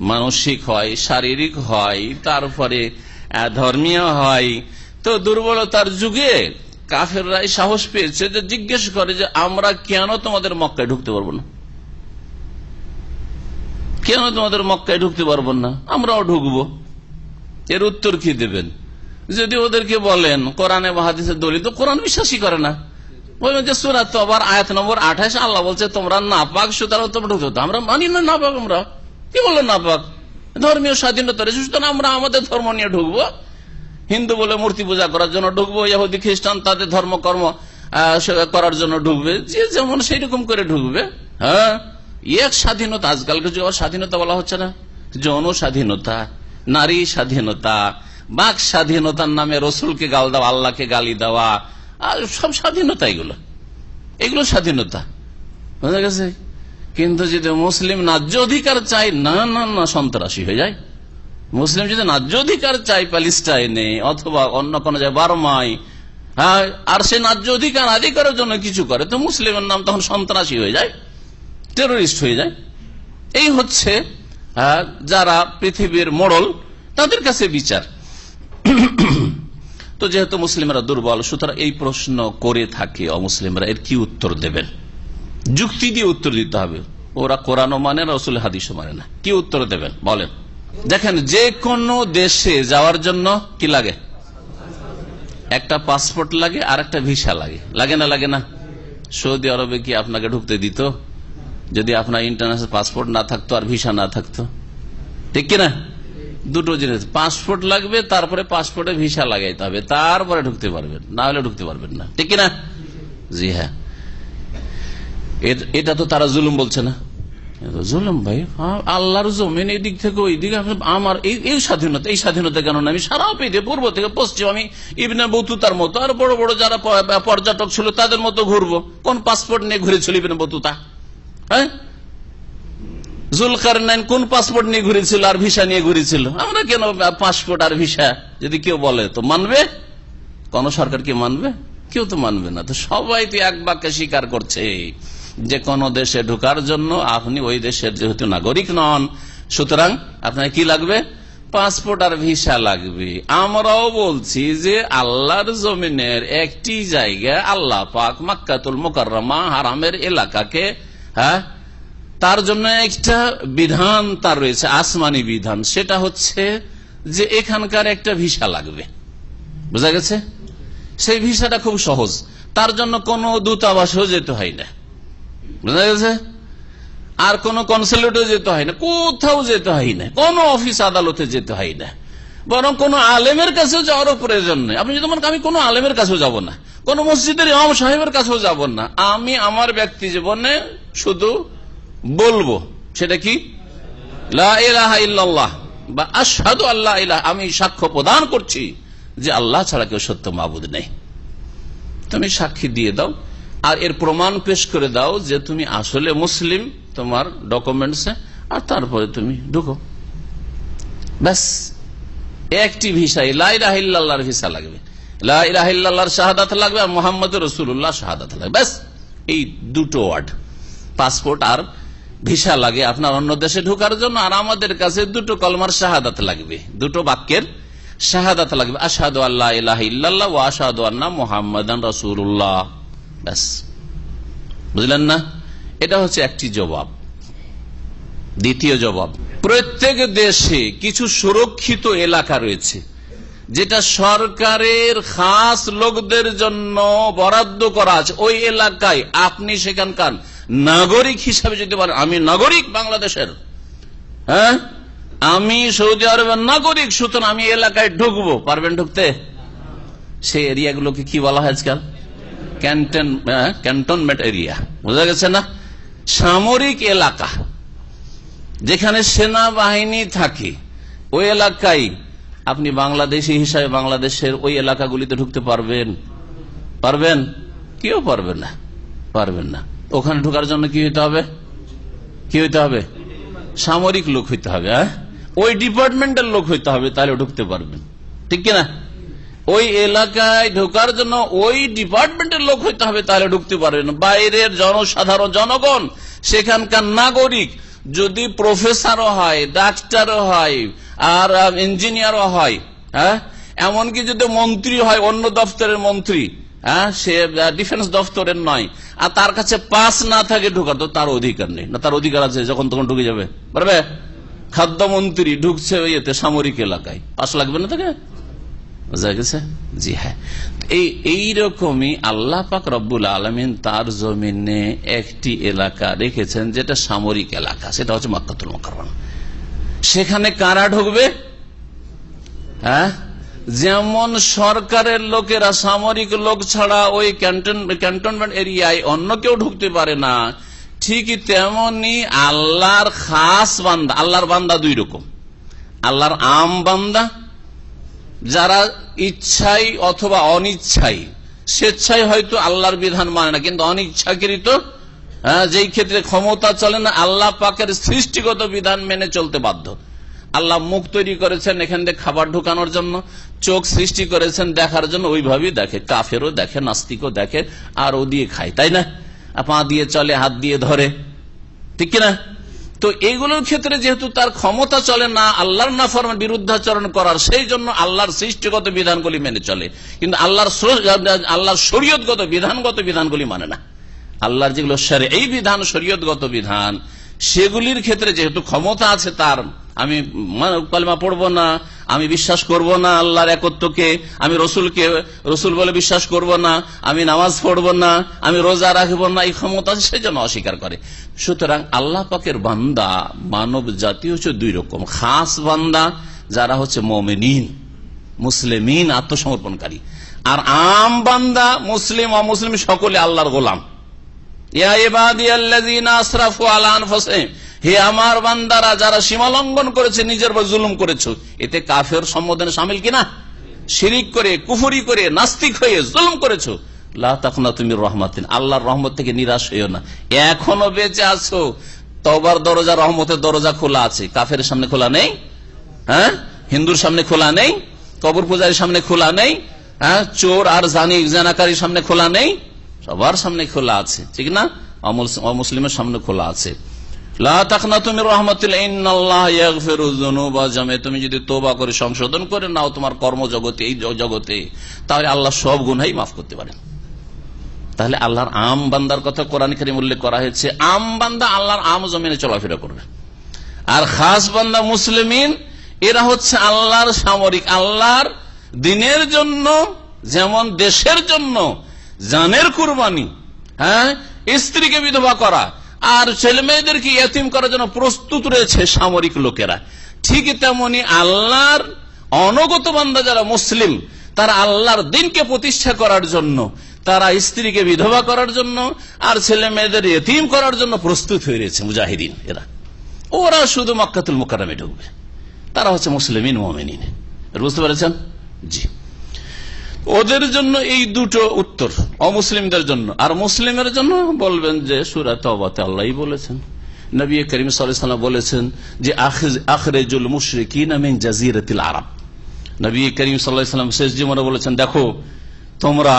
S4: মানসিক হয়, শারীরিক হয়, তারপরে ধর্মীয় হয়। তো দুর্বলতার যুগে কাফেররাই সাহস পেয়েছে যে জিজ্ঞেস করে যে আমরা কেন তোমাদের মক্কায় ঢুকতে পারবো না, কেন তোমাদের মক্কায় ঢুকতে পারবো না, আমরাও ঢুকবো। এর উত্তর কি দেবেন? যদি ওদেরকে বলেন কোরআনে বা হাদিসের দলিল, তো কোরআন বিশ্বাসই করে না। বলবেন যে সূরা তওবার আয়াত নম্বর 28 আল্লাহ বলছে তোমরা নাপাক, সুতরাং তোমরা ঢুকতে, আমরা মানি না নাপাক। আমরা কি বললো নাপাক? ধর্মীয় স্বাধীনতা রয়েছে, সুতরাং আমরা আমাদের ধর্ম নিয়ে ঢুকবো। হিন্দু বলে মূর্তি পূজা করার জন্য ঢুকবো, ইহুদি খ্রিস্টান তাদের ধর্মকর্ম করার জন্য ঢুকবে, যে যেমন সেইরকম করে ঢুকবে। হ্যাঁ, এক স্বাধীনতা, আজকালকে স্বাধীনতা বলা হচ্ছে না, যৌন স্বাধীনতা, নারী স্বাধীনতা, বাক স্বাধীনতার নামে রসুলকে গাল দেওয়া, আল্লাহকে গালি দেওয়া, আর সব স্বাধীনতা, এগুলো স্বাধীনতা, বুঝা গেছে। কিন্তু যদি মুসলিম ন্যায্য অধিকার চাই, না না না, সন্ত্রাসী হয়ে যায়। মুসলিম যদি ন্যায্য অধিকার চাই প্যালেস্টাইনে অথবা অন্য কোন জায়গায়, বার্মায়, আর সে ন্যায্য অধিকার আদায় করার জন্য কিছু করে, তো মুসলিমের নাম তখন সন্ত্রাসী হয়ে যায়, টেরোরিস্ট হয়ে যায়। এই হচ্ছে যারা পৃথিবীর মোড়ল, তাদের কাছে বিচার। তো যেহেতু মুসলিমরা দুর্বল, সুতরাং এই প্রশ্ন করে থাকে অমুসলিমরা, এর কি উত্তর দেবেন? যুক্তি দিয়ে উত্তর দিতে হবে। ওরা কোরআনও মানে না, রাসূল হাদিসও মানে না, কি উত্তর দেবেন বলেন? দেখেন, যে কোনো দেশে যাওয়ার জন্য কি লাগে? একটা পাসপোর্ট লাগে আর একটা ভিসা লাগে, লাগে না? লাগে না? সৌদি আরবে কি আপনাকে ঢুকতে দিত যদি আপনার ইন্টারন্যাশনাল পাসপোর্ট না থাকতো আর ভিসা না থাকতো? ঠিক কিনা? দুটো জিনিস, পাসপোর্ট লাগবে, তারপরে পাসপোর্টে ভিসা লাগাইতে হবে, তারপরে ঢুকতে পারবেন, না হলে ঢুকতে পারবেন না। ঠিক কিনা? জি হ্যাঁ। এটা তো তারা জুলুম বলছে না? জুলুম ভাই, আল্লাহর জমিন, এই দিক থেকে ওই দিকে আমার এই স্বাধীনতা, এই স্বাধীনতা কেন না? আমি সারা পৃথিবী পূর্ব থেকে পশ্চিম, আমি ইবনে বতুতার মতো আর বড় বড় যারা পর্যটক ছিল তাদের মতো ঘুরবো। কোন পাসপোর্ট নিয়ে ঘুরেছিল ইবনে বতুতা? হ্যাঁ, জুলকারনাইন কোন পাসপোর্ট নিয়ে ঘুরেছিল আর ভিসা নিয়ে ঘুরেছিল? আমরা কেন পাসপোর্ট আর ভিসা? যদি কেউ বলে তো মানবে? কোন সরকার কি মানবে? কেউ তো মানবে না। তো সবাই তো এক বাক্যে স্বীকার করছে যে কোন দেশে ঢোকার জন্য আপনি ওই দেশের যেহেতু নাগরিক নন, সুতরাং আপনার কি লাগবে? পাসপোর্ট আর ভিসা লাগবে। আমরাও বলছি যে আল্লাহর জমিনের একটি জায়গা, আল্লাহ পাক মক্কাতুল মুকাররমা, হারামের এলাকাকে, হ্যাঁ, তার জন্য একটা বিধান তার রয়েছে, আসমানি বিধান। সেটা হচ্ছে যে এখানকার একটা ভিসা লাগবে, বুঝা গেছে? সেই ভিসাটা খুব সহজ, তার জন্য কোনো দূতাবাসও যেতে হয় না, বুঝা গেছে? আর কোন কনসুলেটও যেতে হয় না, কোথাও যেতে হয় না, কোন অফিস আদালতে যেতে হয় না, বরং কোন আলেমের কাছেও যাওয়ারও প্রয়োজন নেই। আপনি যদি বলেন আমি কোন আলেমের কাছেও যাব না, কোন মসজিদের ইমাম সাহেবের কাছেও যাব না, আমি আমার ব্যক্তি জীবনে শুধু বলবো, সেটা কি? লা ইলাহা ইল্লাল্লাহ বা আশহাদু আল্লা ইলাহা, আমি সাক্ষ্য প্রদান করছি যে আল্লাহ ছাড়া কেউ সত্য মাবুদ নেই। তুমি সাক্ষী দিয়ে দাও আর এর প্রমাণ পেশ করে দাও যে তুমি আসলে মুসলিম, তোমার ডকুমেন্টসে, আর তারপরে তুমি ঢুকো। ব্যাস, একটি ভিসা, লা ইলাহা ইল্লাল্লাহর ভিসা লাগবে, লা ইলাহা ইল্লাল্লাহর শাহাদাত লাগবে, আর মুহাম্মদুর রাসূলুল্লাহ শাহাদাত লাগবে। ব্যাস, এই দুটো ওয়ার্ড, পাসপোর্ট আর ভিসা লাগে আপনার অন্য দেশে ঢোকার জন্য, আর আমাদের কাছে দুটো কলমার শাহাদাত লাগবে, দুটো বাক্যের শাহাদাত লাগবে, আশহাদু আল্লা ইলাহা ইল্লাল্লাহ ওয়া আশহাদু আন্না মুহাম্মাদান রাসূলুল্লাহ। ব্যাস, বুঝলেন না? এটা হচ্ছে একটি জবাব। দ্বিতীয় জবাব, প্রত্যেক দেশে কিছু সুরক্ষিত এলাকা রয়েছে যেটা সরকারের খাস লোকদের জন্য বরাদ্দ করা আছে। ওই এলাকায় আপনি সেখানকার নাগরিক হিসাবে যদি বলেন আমি নাগরিক বাংলাদেশের, হ্যাঁ আমি সৌদি আরবের নাগরিক, সুতরাং আমি এলাকায় ঢুকবো, পারবেন ঢুকতে? সেই এরিয়াগুলোকে কি বলা হয় আজকাল? ক্যান্টনমেন্ট এরিয়া, বোঝা গেছে না? সামরিক এলাকা, যেখানে সেনাবাহিনী থাকে, ওই এলাকায় আপনি বাংলাদেশি হিসাবে বাংলাদেশের ওই এলাকাগুলিতে ঢুকতে পারবেন? পারবেন? কেউ পারবেন না, পারবেন না। ওখানে ঢোকার জন্য কি হইতে হবে? কি হইতে হবে? সামরিক লোক হইতে হবে, ওই ডিপার্টমেন্টের লোক হইতে হবে, তাহলে ঢুকতে পারবেন, ঠিক কিনা? ওই এলাকায় ঢোকার জন্য ওই ডিপার্টমেন্টের লোক হইতে হবে, তাহলে ঢুকতে পারবেন। বাইরের জনসাধারণ জনগণ, সেখানকার নাগরিক যদি প্রফেসরও হয়, ডাক্তারও হয়, আর ইঞ্জিনিয়ারও হয়, হ্যাঁ এমনকি যদি মন্ত্রী হয়, অন্য দপ্তরের মন্ত্রী, হ্যাঁ সে ডিফেন্স দপ্তরের নয়, আর তার কাছে পাস না থাকে ঢোকার, তো তার অধিকার নেই না? তার অধিকার আছে, যখন তখন ঢুকে যাবে পারবে? খাদ্যমন্ত্রী ঢুকছে ইয়েতে সামরিক এলাকায়, পাস লাগবে না তাকে? বোঝা গেছে? জি হ্যাঁ। এইরকমই আল্লাহ পাক রব্বুল আলামিন তার জমিনে একটি এলাকা রেখেছেন যেটা সামরিক এলাকা, সেটা হচ্ছে মক্কাতুল মুকাররমা। সেখানে কারা ঢুকবে? হ্যাঁ, যেমন সরকারের লোকেরা সামরিক লোক ছাড়া ওই ক্যান্টনমেন্ট এরিয়ায় অন্য কেউ ঢুকতে পারে না, ঠিক তেমনি আল্লাহর খাস বান্দা, আল্লাহর বান্দা দুই রকম। আল্লাহর আম বান্দা, যারা ইচ্ছাই অথবা অনিচ্ছাই, স্বেচ্ছায় হয়তো আল্লাহর বিধান মানে না, কিন্তু অনিচ্ছাকৃত, যেই ক্ষেত্রে ক্ষমতা চলে না, আল্লাহ পাকের সৃষ্টিগত বিধান মেনে চলতে বাধ্য। আল্লাহ মুখ তৈরি করেছেন এখান থেকে খাবার ঢুকানোর জন্য, চোখ সৃষ্টি করেছেন দেখার জন্য, ওইভাবেই দেখে, কাফেরও দেখে, নাস্তিকও দেখে, আর ও দিয়ে খায়, তাই না? পা দিয়ে চলে, হাত দিয়ে ধরে, ঠিক কিনা? তো এইগুলোর ক্ষেত্রে যেহেতু তার ক্ষমতা চলে না আল্লাহর নাফরমান বিরুদ্ধাচরণ করার, সেই জন্য আল্লাহর সৃষ্টিগত বিধানগুলি মেনে চলে, কিন্তু আল্লাহর শরীয়তগত বিধানগত বিধানগুলি মানে না। আল্লাহর যেগুলো এই বিধান, শরীয়তগত বিধান, সেগুলির ক্ষেত্রে যেহেতু ক্ষমতা আছে তার, আমি কালেমা পড়বো না, আমি বিশ্বাস করব না আল্লাহর একত্বকে, আমি রসুলকে রসুল বলে বিশ্বাস করব না, আমি নামাজ পড়বো না, আমি রোজা রাখবো না, এই ক্ষমতা সেই জন্য অস্বীকার করে। সুতরাং আল্লাহ পাকের বান্দা, মানব জাতি হচ্ছে দুই রকম। খাস বান্দা যারা হচ্ছে মুমিনিন, মুসলিমিন, আত্মসমর্পণকারী, আর আম বান্দা মুসলিম অমুসলিম সকলে আল্লাহর গোলাম। ইয়া ইবাদিয়াল্লাযীনা আসরাফু আলা আনফুসিহিম, হে আমার বান্দারা যারা সীমা লঙ্ঘন করেছে, নিজের উপর জুলুম করেছো। এতে কাফের সম্বোধনে শামিল কিনা? শিরিক করে, কুফরি করে, নাস্তিক হয়ে জুলুম করেছো, লা তাকনাতু মির রাহমাতিন, আল্লাহর রহমত থেকে নিরাশ হইও না। এখনো বেঁচে আছো, তওবার দরজা, রহমতের দরজা খোলা আছে। কাফের সামনে খোলা নেই, হ্যাঁ হিন্দুর সামনে খোলা নেই, কবর পূজারীর সামনে খোলা নেই, হ্যাঁ চোর আর জানাকারীর সামনে খোলা নেই, সবার সামনে খোলা আছে, ঠিক না? অমুসলিমের সামনে খোলা আছে। লা তাকনাতু মির রাহমাতিল্লাহ ইন্নাল্লাহা ইয়াগফিরু যুনুবা জামিআ, তুমি যদি তওবা করে সংশোধন করে নাও তোমার কর্মজগতে, এই জগতে, তাহলে আল্লাহ সব গুনাহই মাফ করতে পারেন। তাহলে আল্লাহর আম বান্দার কথা কোরআন কারীমে উল্লেখ করা হয়েছে। আম বান্দা আল্লাহর আম জমিনে চলাফেরা করবে, আর খাস বান্দা মুসলিমিন, এরা হচ্ছে আল্লাহর সামরিক, আল্লাহর দ্বীনের জন্য, যেমন দেশের জন্য জানের কুরবানি, হ্যাঁ স্ত্রীকে বিধবা করা, আর ছেলে মেয়েদেরকে ইয়তিম করার জন্য প্রস্তুত রয়েছে সামরিক লোকেরা। ঠিক তেমনি আল্লাহর অনগত বান্দা যারা মুসলিম, তারা আল্লাহর দ্বীনকে প্রতিষ্ঠা করার জন্য, তারা স্ত্রীকে বিধবা করার জন্য আর ছেলে মেয়েদের ইয়তিম করার জন্য প্রস্তুত হয়ে রয়েছে মুজাহিদিন। ওরা শুধু মক্কাতুল মুকাররমে ঢুকবে, তারা হচ্ছে মুসলিমিন মুমিনিন। বুঝতে পেরেছেন? জি। ওদের জন্য এই দুটো উত্তর, অমুসলিমদের জন্য। আর মুসলিমের জন্য বলবেন যে সূরা তাওবাতে আল্লাহই বলেছেন, নবী করিম সাল্লাল্লাহু আলাইহি ওয়াসাল্লাম বলেছেন যে আখরিজুল মুশরিকিনা মিন জাজিরাতিল আরব। নবী করিম সাল্লাল্লাহু আলাইহি ওয়াসাল্লাম শেষ জীবনে বলেছেন, দেখো তোমরা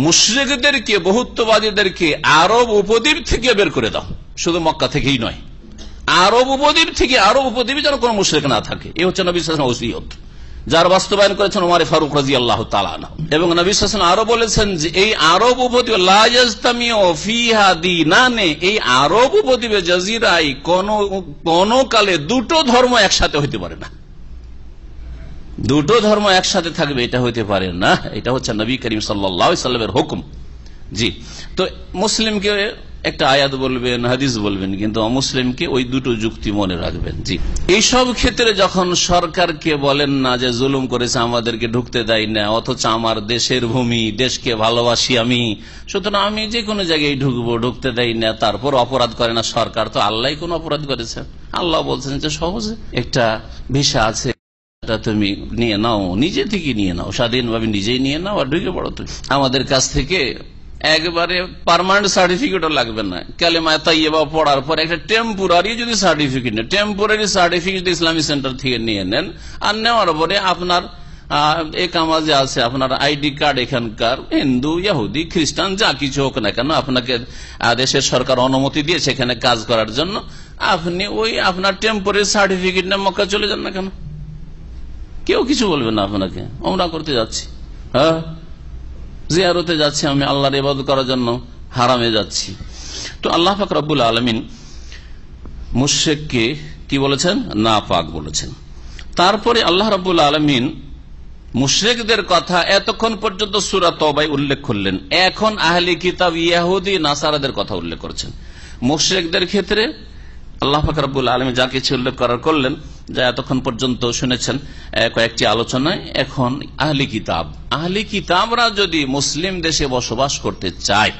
S4: মুশরিকদেরকে, বহুত্ববাদীদেরকে আরব উপদ্বীপ থেকে বের করে দাও, শুধু মক্কা থেকেই নয়, আরব উপদ্বীপ থেকে, আরব উপদ্বীপে যেন কোনো মুশরিক না থাকে। এই হচ্ছে নবী সাল্লাল্লাহু আলাইহি ওয়াসাল্লাম ওসিয়ত। যার বাস্তবায়ন করেছেন ওমর ফারুক রাদিয়াল্লাহু তাআলা আনহু। এবং নবী সাল্লাল্লাহু আলাইহি ওয়াসাল্লাম আরো বলেছেন যে এই আরব উপদ্বীপ লা ইয়াজতামিউ ফিহা দীনানে, এই আরব উপদ্বীপে জাজিরায় কোন কালে দুটো ধর্ম একসাথে হইতে পারে না। দুটো ধর্ম একসাথে থাকবে এটা হইতে পারে না। এটা হচ্ছে নবী করিম সাল্লাল্লাহু আলাইহি ওয়াসাল্লামের হুকুম। জি, তো মুসলিমকে একটা আয়াত বলবেন, হাদিস বলবেন, কিন্তু অমুসলিমকে ওই দুটো যুক্তি মনে রাখবেন। জি, এইসব ক্ষেত্রে যখন সরকারকে বলেন না যে জুলুম করেছে, আমাদেরকে ঢুকতে দেয় না, অথচ আমার দেশের ভূমি, দেশকে ভালোবাসি আমি, সুতরাং আমি যে কোনো জায়গায় ঢুকবো, ঢুকতে দেয় না, তারপর অপরাধ করে না সরকার, তো আল্লাহ কোন অপরাধ করেছে? আল্লাহ বলছেন যে সহজে একটা ভিসা আছে, তুমি নিয়ে নাও, নিজে থেকে নিয়ে নাও, স্বাধীনভাবে নিজেই নিয়ে নাও আর ঢুকে পড়ো। তুমি আমাদের কাছ থেকে একবারে পার্মানেন্ট সার্টিফিকেটও লাগবে না, কালেমায়ে তাইয়্যিবা পড়ার পর একটা টেম্পোরারি যদি সার্টিফিকেট নেন, টেম্পোরারি সার্টিফিকেট ইসলামী সেন্টার থেকে নিয়ে নেন, আর নেওয়ার পরে আপনার একামা যে আছে, আপনার আইডি কার্ড, এখানকার হিন্দু, ইহুদি, খ্রিস্টান যা কিছু হোক না কেন, আপনাকে দেশের সরকার অনুমতি দিয়ে সেখানে কাজ করার জন্য, আপনি ওই আপনার টেম্পোরারি সার্টিফিকেট নিয়ে মক্কা চলে যান না কেন, কেউ কিছু বলবে না আপনাকে। ওমরা করতে যাচ্ছি, হ্যাঁ, জিয়ারতে যাচ্ছি, আমি আল্লাহর ইবাদত করার জন্য হারামে যাচ্ছি। তো আল্লাহ পাক রব্বুল আলামিন মুশরিককে কি বলেছেন? নাপাক বলেছেন। তারপরে আল্লাহ রব্বুল আলামিন মুশরিকদের কথা এতক্ষণ পর্যন্ত সূরা তওবায় উল্লেখ করলেন, এখন আহলে কিতাব ইহুদি নাসারাদের কথা উল্লেখ করেছেন। মুশরিকদের ক্ষেত্রে আল্লাহ পাক রব্বুল আলামিন যা কিছু উল্লেখ করার করলেন, যা এতক্ষণ পর্যন্ত শুনেছেন কয়েকটি আলোচনায়, এখন আহলি কিতাবরা যদি মুসলিম দেশে বসবাস করতে চায়,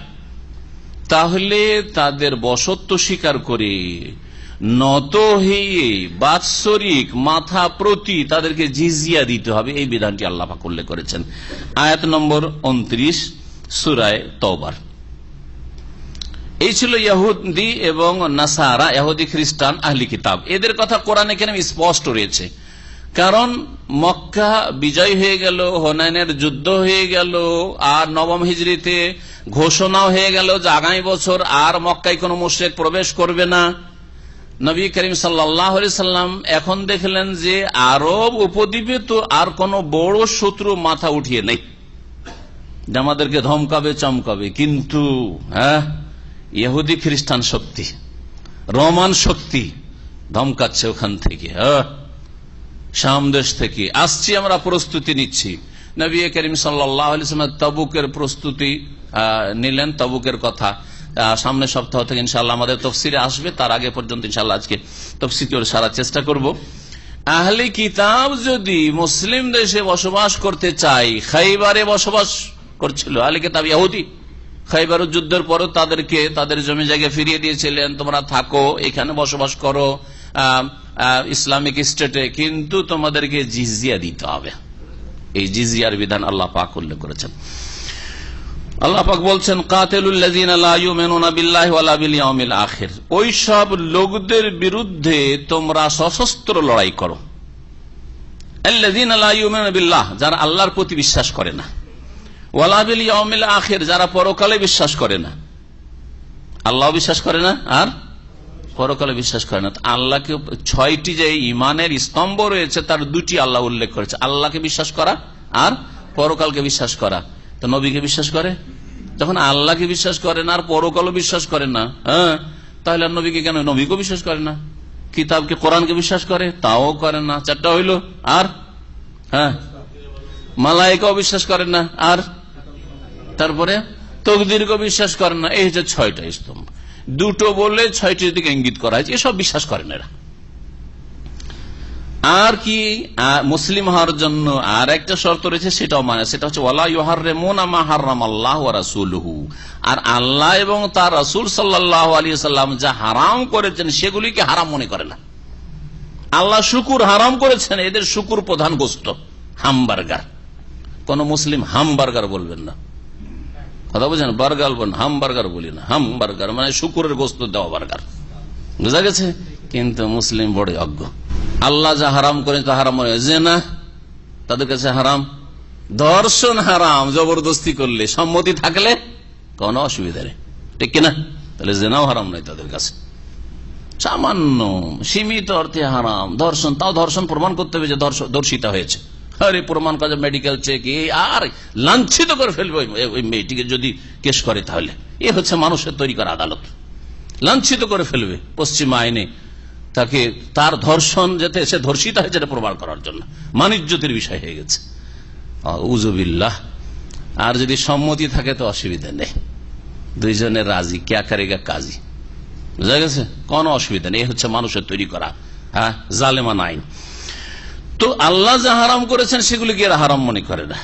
S4: তাহলে তাদের বসত্ব স্বীকার করে নত হয়ে বাৎসরিক মাথা প্রতি তাদেরকে জিজিয়া দিতে হবে, এই বিধানটি আল্লাহ পাক উল্লেখ করেছেন আয়াত নম্বর 29 সূরা তওবার। এই ছিল ইহুদি এবং নাসারা, ইহুদি খ্রিস্টান আহলি কিতাব। এদের কথা কোরআনে কারীমে স্পষ্ট রয়েছে, কারণ মক্কা বিজয় হয়ে গেল, হুনাইনের যুদ্ধ হয়ে গেল, আর নবম হিজরিতে ঘোষণাও হয়ে গেল যে আগামী বছর আর মক্কায় কোনো মুশরিক প্রবেশ করবে না। নবী করিম সাল্লাল্লাহু আলাইহি সাল্লাম এখন দেখলেন যে আরব উপদ্বীপে তো আর কোন বড় শত্রু মাথা উঠিয়ে নেই যে আমাদেরকে ধমকাবে চমকাবে, কিন্তু হ্যাঁ, ইহুদি খ্রিস্টান শক্তি, রোমান শক্তি ধমকাচ্ছে ওখান থেকে, শাম দেশ থেকে আসছি, আমরা প্রস্তুতি নিচ্ছি। নবী করিম সাল্লাল্লাহু আলাইহি ওয়াসাল্লাম তাবুকের প্রস্তুতি নিলেন, তাবুকের কথা সামনের সপ্তাহ থেকে ইনশাআল্লাহ আমাদের তাফসীরে আসবে, তার আগে পর্যন্ত ইনশাআল্লাহ আজকে তাফসীর করে সারার চেষ্টা করব। আহলে কিতাব যদি মুসলিম দেশে বসবাস করতে চায়, খাইবারে বসবাস করছিল আহলে কিতাব ইহুদি, খাইবার যুদ্ধের পরও তাদেরকে তাদের জমি জায়গা ফিরিয়ে দিয়েছিলেন, তোমরা থাকো এখানে বসবাস করো ইসলামিক স্টেটে, কিন্তু তোমাদেরকে জিজিয়া দিতে হবে। এই জিজিয়ার বিধান আল্লাহ পাক উল্লেখ করেছেন। আল্লাহ পাক বলছেন, কাতিলুল্লাযীনা লা ইউমিনুনা বিল্লাহি ওয়ালা বিল ইয়াউমিল আখির, ওই সব লোকদের বিরুদ্ধে তোমরা সশস্ত্র লড়াই করো। আল্লাযীনা লা ইউমিনুনা বিল্লাহ, যারা আল্লাহর প্রতি বিশ্বাস করে না, ওয়ালা বিল ইয়াউমিল আখির, যারা পরকালে বিশ্বাস করে না, আল্লাহ বিশ্বাস করে না আর পরকালে বিশ্বাস করে না। আল্লাহকে 6টি যে ইমানের স্তম্ভ রয়েছে তার 2টি আল্লাহ উল্লেখ করেছে, আল্লাহকে বিশ্বাস করা আর পরকালকে বিশ্বাস করা। তো নবীকে বিশ্বাস করে, যখন আল্লাহকে বিশ্বাস করে না আর পরকালও বিশ্বাস করে না, হ্যাঁ, তাহলে নবীকে কেন? নবীকেও বিশ্বাস করে না। কিতাবকে, কোরআনকে বিশ্বাস করে, তাও করে না, 4টা হইল। আর হ্যাঁ, মালায়েকাও বিশ্বাস করে না, আর তারপরে তকদিরকেও বিশ্বাস করে না। এই হচ্ছে 6টা স্তম্ভ, 2টো বলে 6টির দিকে ইঙ্গিত করা হয়েছে, এসব বিশ্বাস করেন এরা। আর কি মুসলিম হওয়ার জন্য আর একটা শর্ত রয়েছে, সেটাও মানে, সেটা হচ্ছে ওয়ালা ইউহাররিমুনা মা হারামাল্লাহু ওয়া রাসূলুহু, আর আল্লাহ এবং তার রাসূল সাল্লাল্লাহু আলাইহি ওয়াসাল্লাম যা হারাম করেছেন সেগুলিকে হারাম মনে করে না। আল্লাহ শুকুর হারাম করেছেন, এদের শুকুর প্রধান গোশত হামবার্গার। কোন মুসলিম হামবার্গার বলবেন না, কথা বুঝেন? বার্গার বলেন, হামবার্গার বলি না। হামবার্গার মানে শুকুরের গোশত দেওয়া বার্গার, বুঝা গেছে? কিন্তু মুসলিম বড় অজ্ঞ। আল্লাহ যা হারাম করেন তা হারাম মনে হয়, জিনা তাদের কাছে হারাম, ধর্ষণ হারাম, জবরদস্তি করলে সম্মতি থাকলে কোনো অসুবিধা নেই, ঠিক কিনা? তাহলে জিনাও হারাম নয় তাদের কাছে, সামান্য সীমিত অর্থে হারাম। ধর্ষণ, তাও ধর্ষণ প্রমাণ করতে হবে যে ধর্ষিতা হয়েছে, আরে প্রমাণ কাজে মেডিকেল চেক আর লাঞ্ছিত করে ফেলবে ওই মেয়েটিকে যদি কেস করে, তাহলে এ হচ্ছে মানুষের তৈরি করা আদালত। লাঞ্ছিত করে ফেলবে পশ্চিমা আইনে তাকে, তার ধর্ষণ যাতে সে ধর্ষিত হয়েছে এটা প্রমাণ করার জন্য মানিজ্যতের বিষয় হয়ে গেছে। উযুবিল্লাহ। আর যদি সম্মতি থাকে তো অসুবিধা নেই, দুইজনের রাজি, ক্যা করেগা কাজী, বুঝা গেছে, কোনো অসুবিধা নেই। হচ্ছে মানুষের তৈরি করা জালেমান আইন। তো আল্লাহ যা হারাম করেছেন সেগুলিকে এরা হারাম মনে করে না,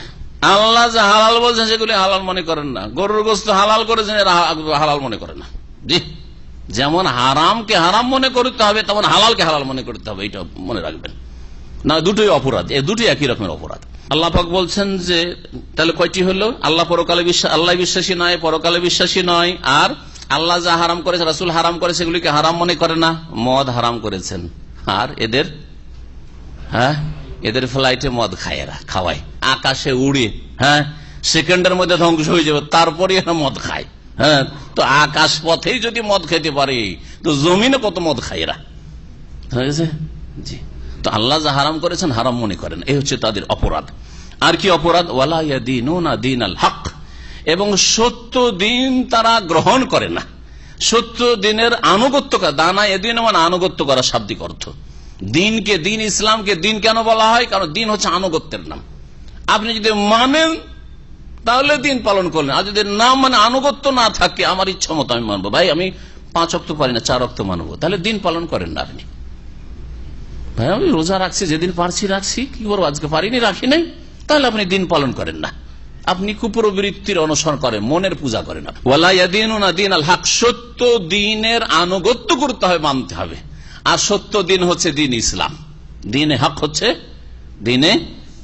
S4: আল্লাহ যা হালাল বলছেন সেগুলি হালাল মনে করেন না। গরুর গোশত হালাল করেছেন, এরা হালাল মনে করে না। জি, যেমন হারামকে হারাম মনে করতে হবে তেমন হালালকে হালাল মনে করতে হবে, এটা মনে রাখবেন। না, দুটোই অপরাধ, এই দুটোই একই রকমের অপরাধ। আল্লাহ পাক বলছেন যে তাহলে কয়টি হলো? আল্লাহ পরকালে আল্লাহ বিশ্বাসী নয়, পরকালে বিশ্বাসী নয়, আর আল্লাহ যা হারাম করেছে, রাসূল হারাম করে সেগুলিকে হারাম মনে করে না। মদ হারাম করেছেন, আর এদের ফ্লাইটে মদ খায়, এরা খাওয়ায়, আকাশে উড়ে, সেকেন্ডের মধ্যে ধ্বংস হয়ে যাবে, তারপরে এরা মদ খায়। তো আকাশ পথেই যদি মদ খেতে পারে তো জমিনে কত মদ খায় এরা, হয়েছে। জি, তো আল্লাহ যা হারাম করেছেন হারাম মনে করেন, এই হচ্ছে তাদের অপরাধ। আর কি অপরাধ? ওয়ালা ইয়াদিনুনা দীনাল হক, এবং সত্য দিন তারা গ্রহণ করে না। সত্য দিনের আনুগত্য করা, দানা এদিন মানে আনুগত্য করা শাব্দিক অর্থ। দিনকে দিন, ইসলামকে দিন কেন বলা হয়? কারণ দিন হচ্ছে আনুগত্যের নাম। আপনি যদি মানেন তাহলে দিন পালন করলেন, আর যদি না মানে, আনুগত্য না থাকে, আমার ইচ্ছা মতো আমি মানবো, ভাই আমি 5 ওয়াক্ত পারি না 4 ওয়াক্ত মানবো, তাহলে দিন পালন করেন না আপনি। ভাই আমি রোজা রাখছি, যেদিন পারছি রাখছি, কি করবো, আজকে পারিনি, রাখি নাই, তাহলে আপনি দিন পালন করেন না, আপনি কুপ্রবৃত্তির অনুসরণ করেন, মনের পূজা করেন। ওয়ালা ইয়াদিনুনা দীনাল হক, সত্য দিনের আনুগত্য করতে হবে, মানতে হবে। আর সত্য দিন হচ্ছে দিন ইসলাম, দিনে হক হচ্ছে দিনে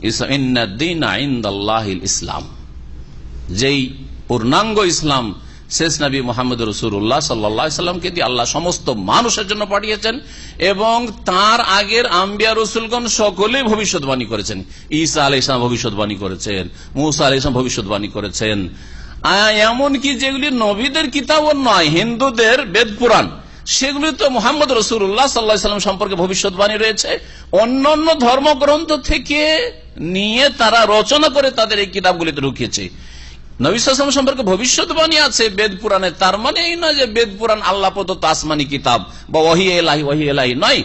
S4: ইসলাম। ইন্নাদ-দীনা ইনদাল্লাহিল ইসলাম, যেই পূর্ণাঙ্গ ইসলাম শেষ নবী মুহাম্মদ রাসূলুল্লাহ সাল্লাল্লাহু আলাইহি সাল্লামকে দিয়ে আল্লাহ সমস্ত মানুষের জন্য পাঠিয়েছেন, এবং তার আগের আম্বিয়া রাসূলগণ সকলেই ভবিষ্যৎবাণী করেছেন। ঈসা আলাইহিস সালাম ভবিষ্যৎবাণী করেছেন, মুসা আলাইহিস সালাম ভবিষ্যৎবাণী করেছেন, এমনকি যেগুলি নবীদের কিতাবও নয়, হিন্দুদের বেদ পুরাণ, সেগুলি তো মুহাম্মদ রাসূলুল্লাহ সাল্লাল্লাহু আলাইহি সাল্লাম সম্পর্কে ভবিষ্যৎবাণী রয়েছে। অন্যান্য ধর্মগ্রন্থ থেকে নিয়ে তারা রচনা করে তাদের এই কিতাবগুলিতে ঢুকিয়েছে। নবী সাল্লাল্লাহু আলাইহি ওয়াসাল্লাম সম্পর্কে ভবিষ্যৎবাণী আছে বেদ পুরাণে, তার মানে এই নয় যে বেদ পুরাণ আল্লাহ প্রদত্ত আসমানি কিতাব বা ওহী ইলাহি নয়,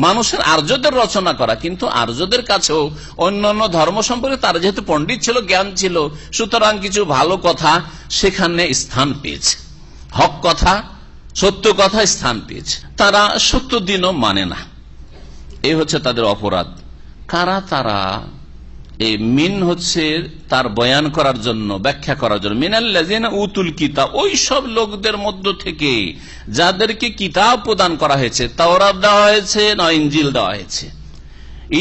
S4: মানুষের আর্যদের রচনা করা। কিন্তু আর্যদের কাছেও অন্যান্য ধর্ম সম্পর্কে তারা যেহেতু পণ্ডিত ছিল, জ্ঞান ছিল, সুতরাং কিছু ভালো কথা সেখানে স্থান পেয়েছে, হক কথা, সত্য কথা স্থান পেয়েছে। তারা সত্য দিনও মানে না, এই হচ্ছে তাদের অপরাধ। কারা তারা? এই মিন হচ্ছে তার বয়ান করার জন্য, ব্যাখ্যা করার জন্য। মিনাল্লাযিনা উতুল কিতাব, ওই সব লোকদের মধ্য থেকে যাদেরকে কিতাব প্রদান করা হয়েছে, তাওরাত দেওয়া হয়েছে না ইনজিল দেওয়া হয়েছে।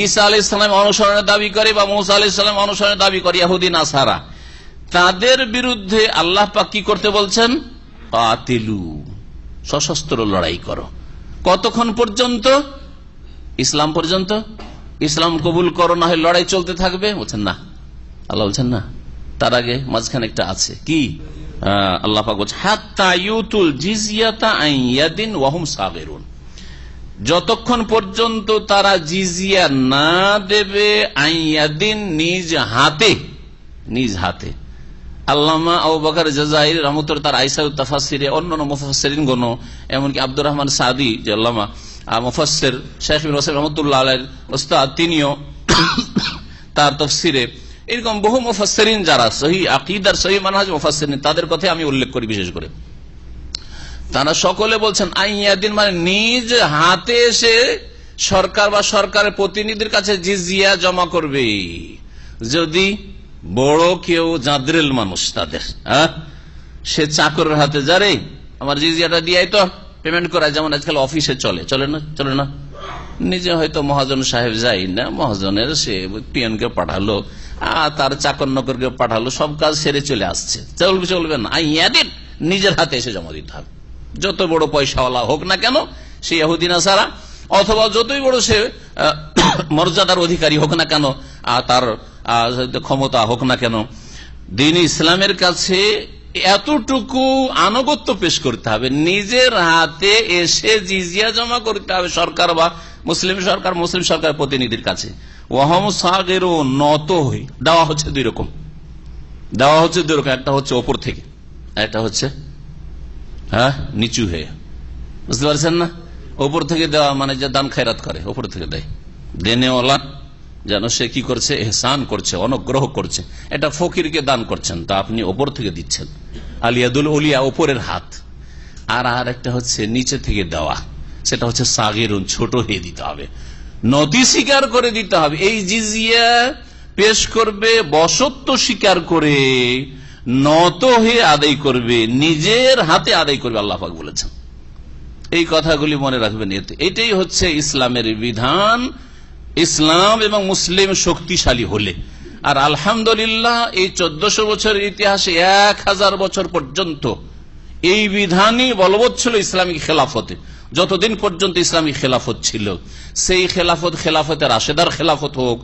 S4: ঈসা আলাইহিস সালাম অনুসরণের দাবি করে বা মুসা আলাইহিস সালাম অনুসরণের দাবি করে ইহুদি নাসারা, তাদের বিরুদ্ধে আল্লাহ পাক কি করতে বলছেন? কাতিলু, সশস্ত্র লড়াই করো। কতক্ষণ পর্যন্ত? ইসলাম পর্যন্ত। ইসলাম কবুল করো, না হয় লড়াই চলতে থাকবে। বলছেন না, আল্লাহ বলছেন না, তার আগে মাঝখানে একটা আছে কি? আল্লাহ পাক বলছেন হাত্তা ইউতুল জিজিয়াতা আন ইয়াদিন ওয়া হুম সাগিরুন, যতক্ষণ পর্যন্ত তারা জিজিয়া না দেবে, আন ইয়াদিন, নিজ হাতে, নিজ হাতে। আল্লামা আবু বকর জাযাইরি রাহমাতুল্লাহ তার আইসাউত তাফসিরে, অন্যান্য মুফাসসিরিন গণ, এমনকি আব্দুর রহমান সাদি যে আল্লামা মুফাসসির শেখ ইবনে ওয়াসিম রাহমাতুল্লাহ আলাইহির উস্তাদ, তিনিও তার তাফসিরে, এরকম বহু মুফাসসিরিন যারা সহিহ আকীদার সহিহ মানহাজ মুফাসসিরিন, তাদের কথা আমি উল্লেখ করি বিশেষ করে। তারা সকলে বলছেন আইয়াদিন মানে নিজ হাতে এসে সরকার বা সরকারের প্রতিনিধির কাছে জিজিয়া জমা করবে। যদি বড় কেউ জাদরেল মানুষ তাদের, সে চাকরের হাতে যারে আমার জিজিয়াটা দিয়ে তো পেমেন্ট করায়, যেমন আজকাল অফিসে চলে না, নিজে হয়তো মহাজন সাহেব যাই না, মহাজনের সে পিয়নকে পাঠালো, তার চাকর নকরকে পাঠালো, সব কাজ সেরে চলে আসছে, চলবে না, ইয়াদিন নিজের হাতে এসে জমা দিতে হবে। যত বড় পয়সাওয়ালা হোক না কেন সে ইহুদি নাসারা, অথবা যতই বড় সে মর্যাদার অধিকারী হোক না কেন, তার ক্ষমতা হোক না কেন, দ্বীন ইসলামের কাছে এতটুকু আনুগত্য পেশ করতে হবে, নিজের হাতে এসে জিজিয়া জমা করতে হবে সরকার বা মুসলিম সরকার প্রতিনিধির কাছে। ওয়াহম সাগেরও নত হয়ে দেওয়া হচ্ছে দুই রকম, একটা হচ্ছে ওপর থেকে, একটা হচ্ছে নিচু হয়ে। বুঝতে পারছেন না? ওপর থেকে দেওয়া মানে যে দান খায়রাত করে, ওপর থেকে দেয়, দেনেওয়ালা যেন সে কি করছে, এহসান করছে, অনুগ্রহ করছে। এটা ফকিরকে দান করছেন, তা আপনি ওপর থেকে দিচ্ছেন, আলিয়াদুল উলিয়া, ওপরের হাত। আর একটা হচ্ছে নিচে থেকে দেওয়া, সেটা হচ্ছে সাগিরুন, ছোট হয়ে দিতে হবে, নতি স্বীকার করে দিতে হবে। এই জিজিয়া পেশ করবে, বশত্ব স্বীকার করে নত হয়ে আদায় করবে, নিজের হাতে আদায় করবে, আল্লাহ পাক বলেছেন। এই কথাগুলি মনে রাখবেন। এটাই হচ্ছে ইসলামের বিধান। ইসলাম এবং মুসলিম শক্তিশালী হলে, আর আলহামদুলিল্লাহ এই 1400 বছরের ইতিহাসে 1000 বছর পর্যন্ত এই বিধানই বলবৎ ছিল ইসলামিক খেলাফতে। যতদিন পর্যন্ত ইসলামিক খেলাফত ছিল, সেই খেলাফতে রাশেদার খেলাফত হোক,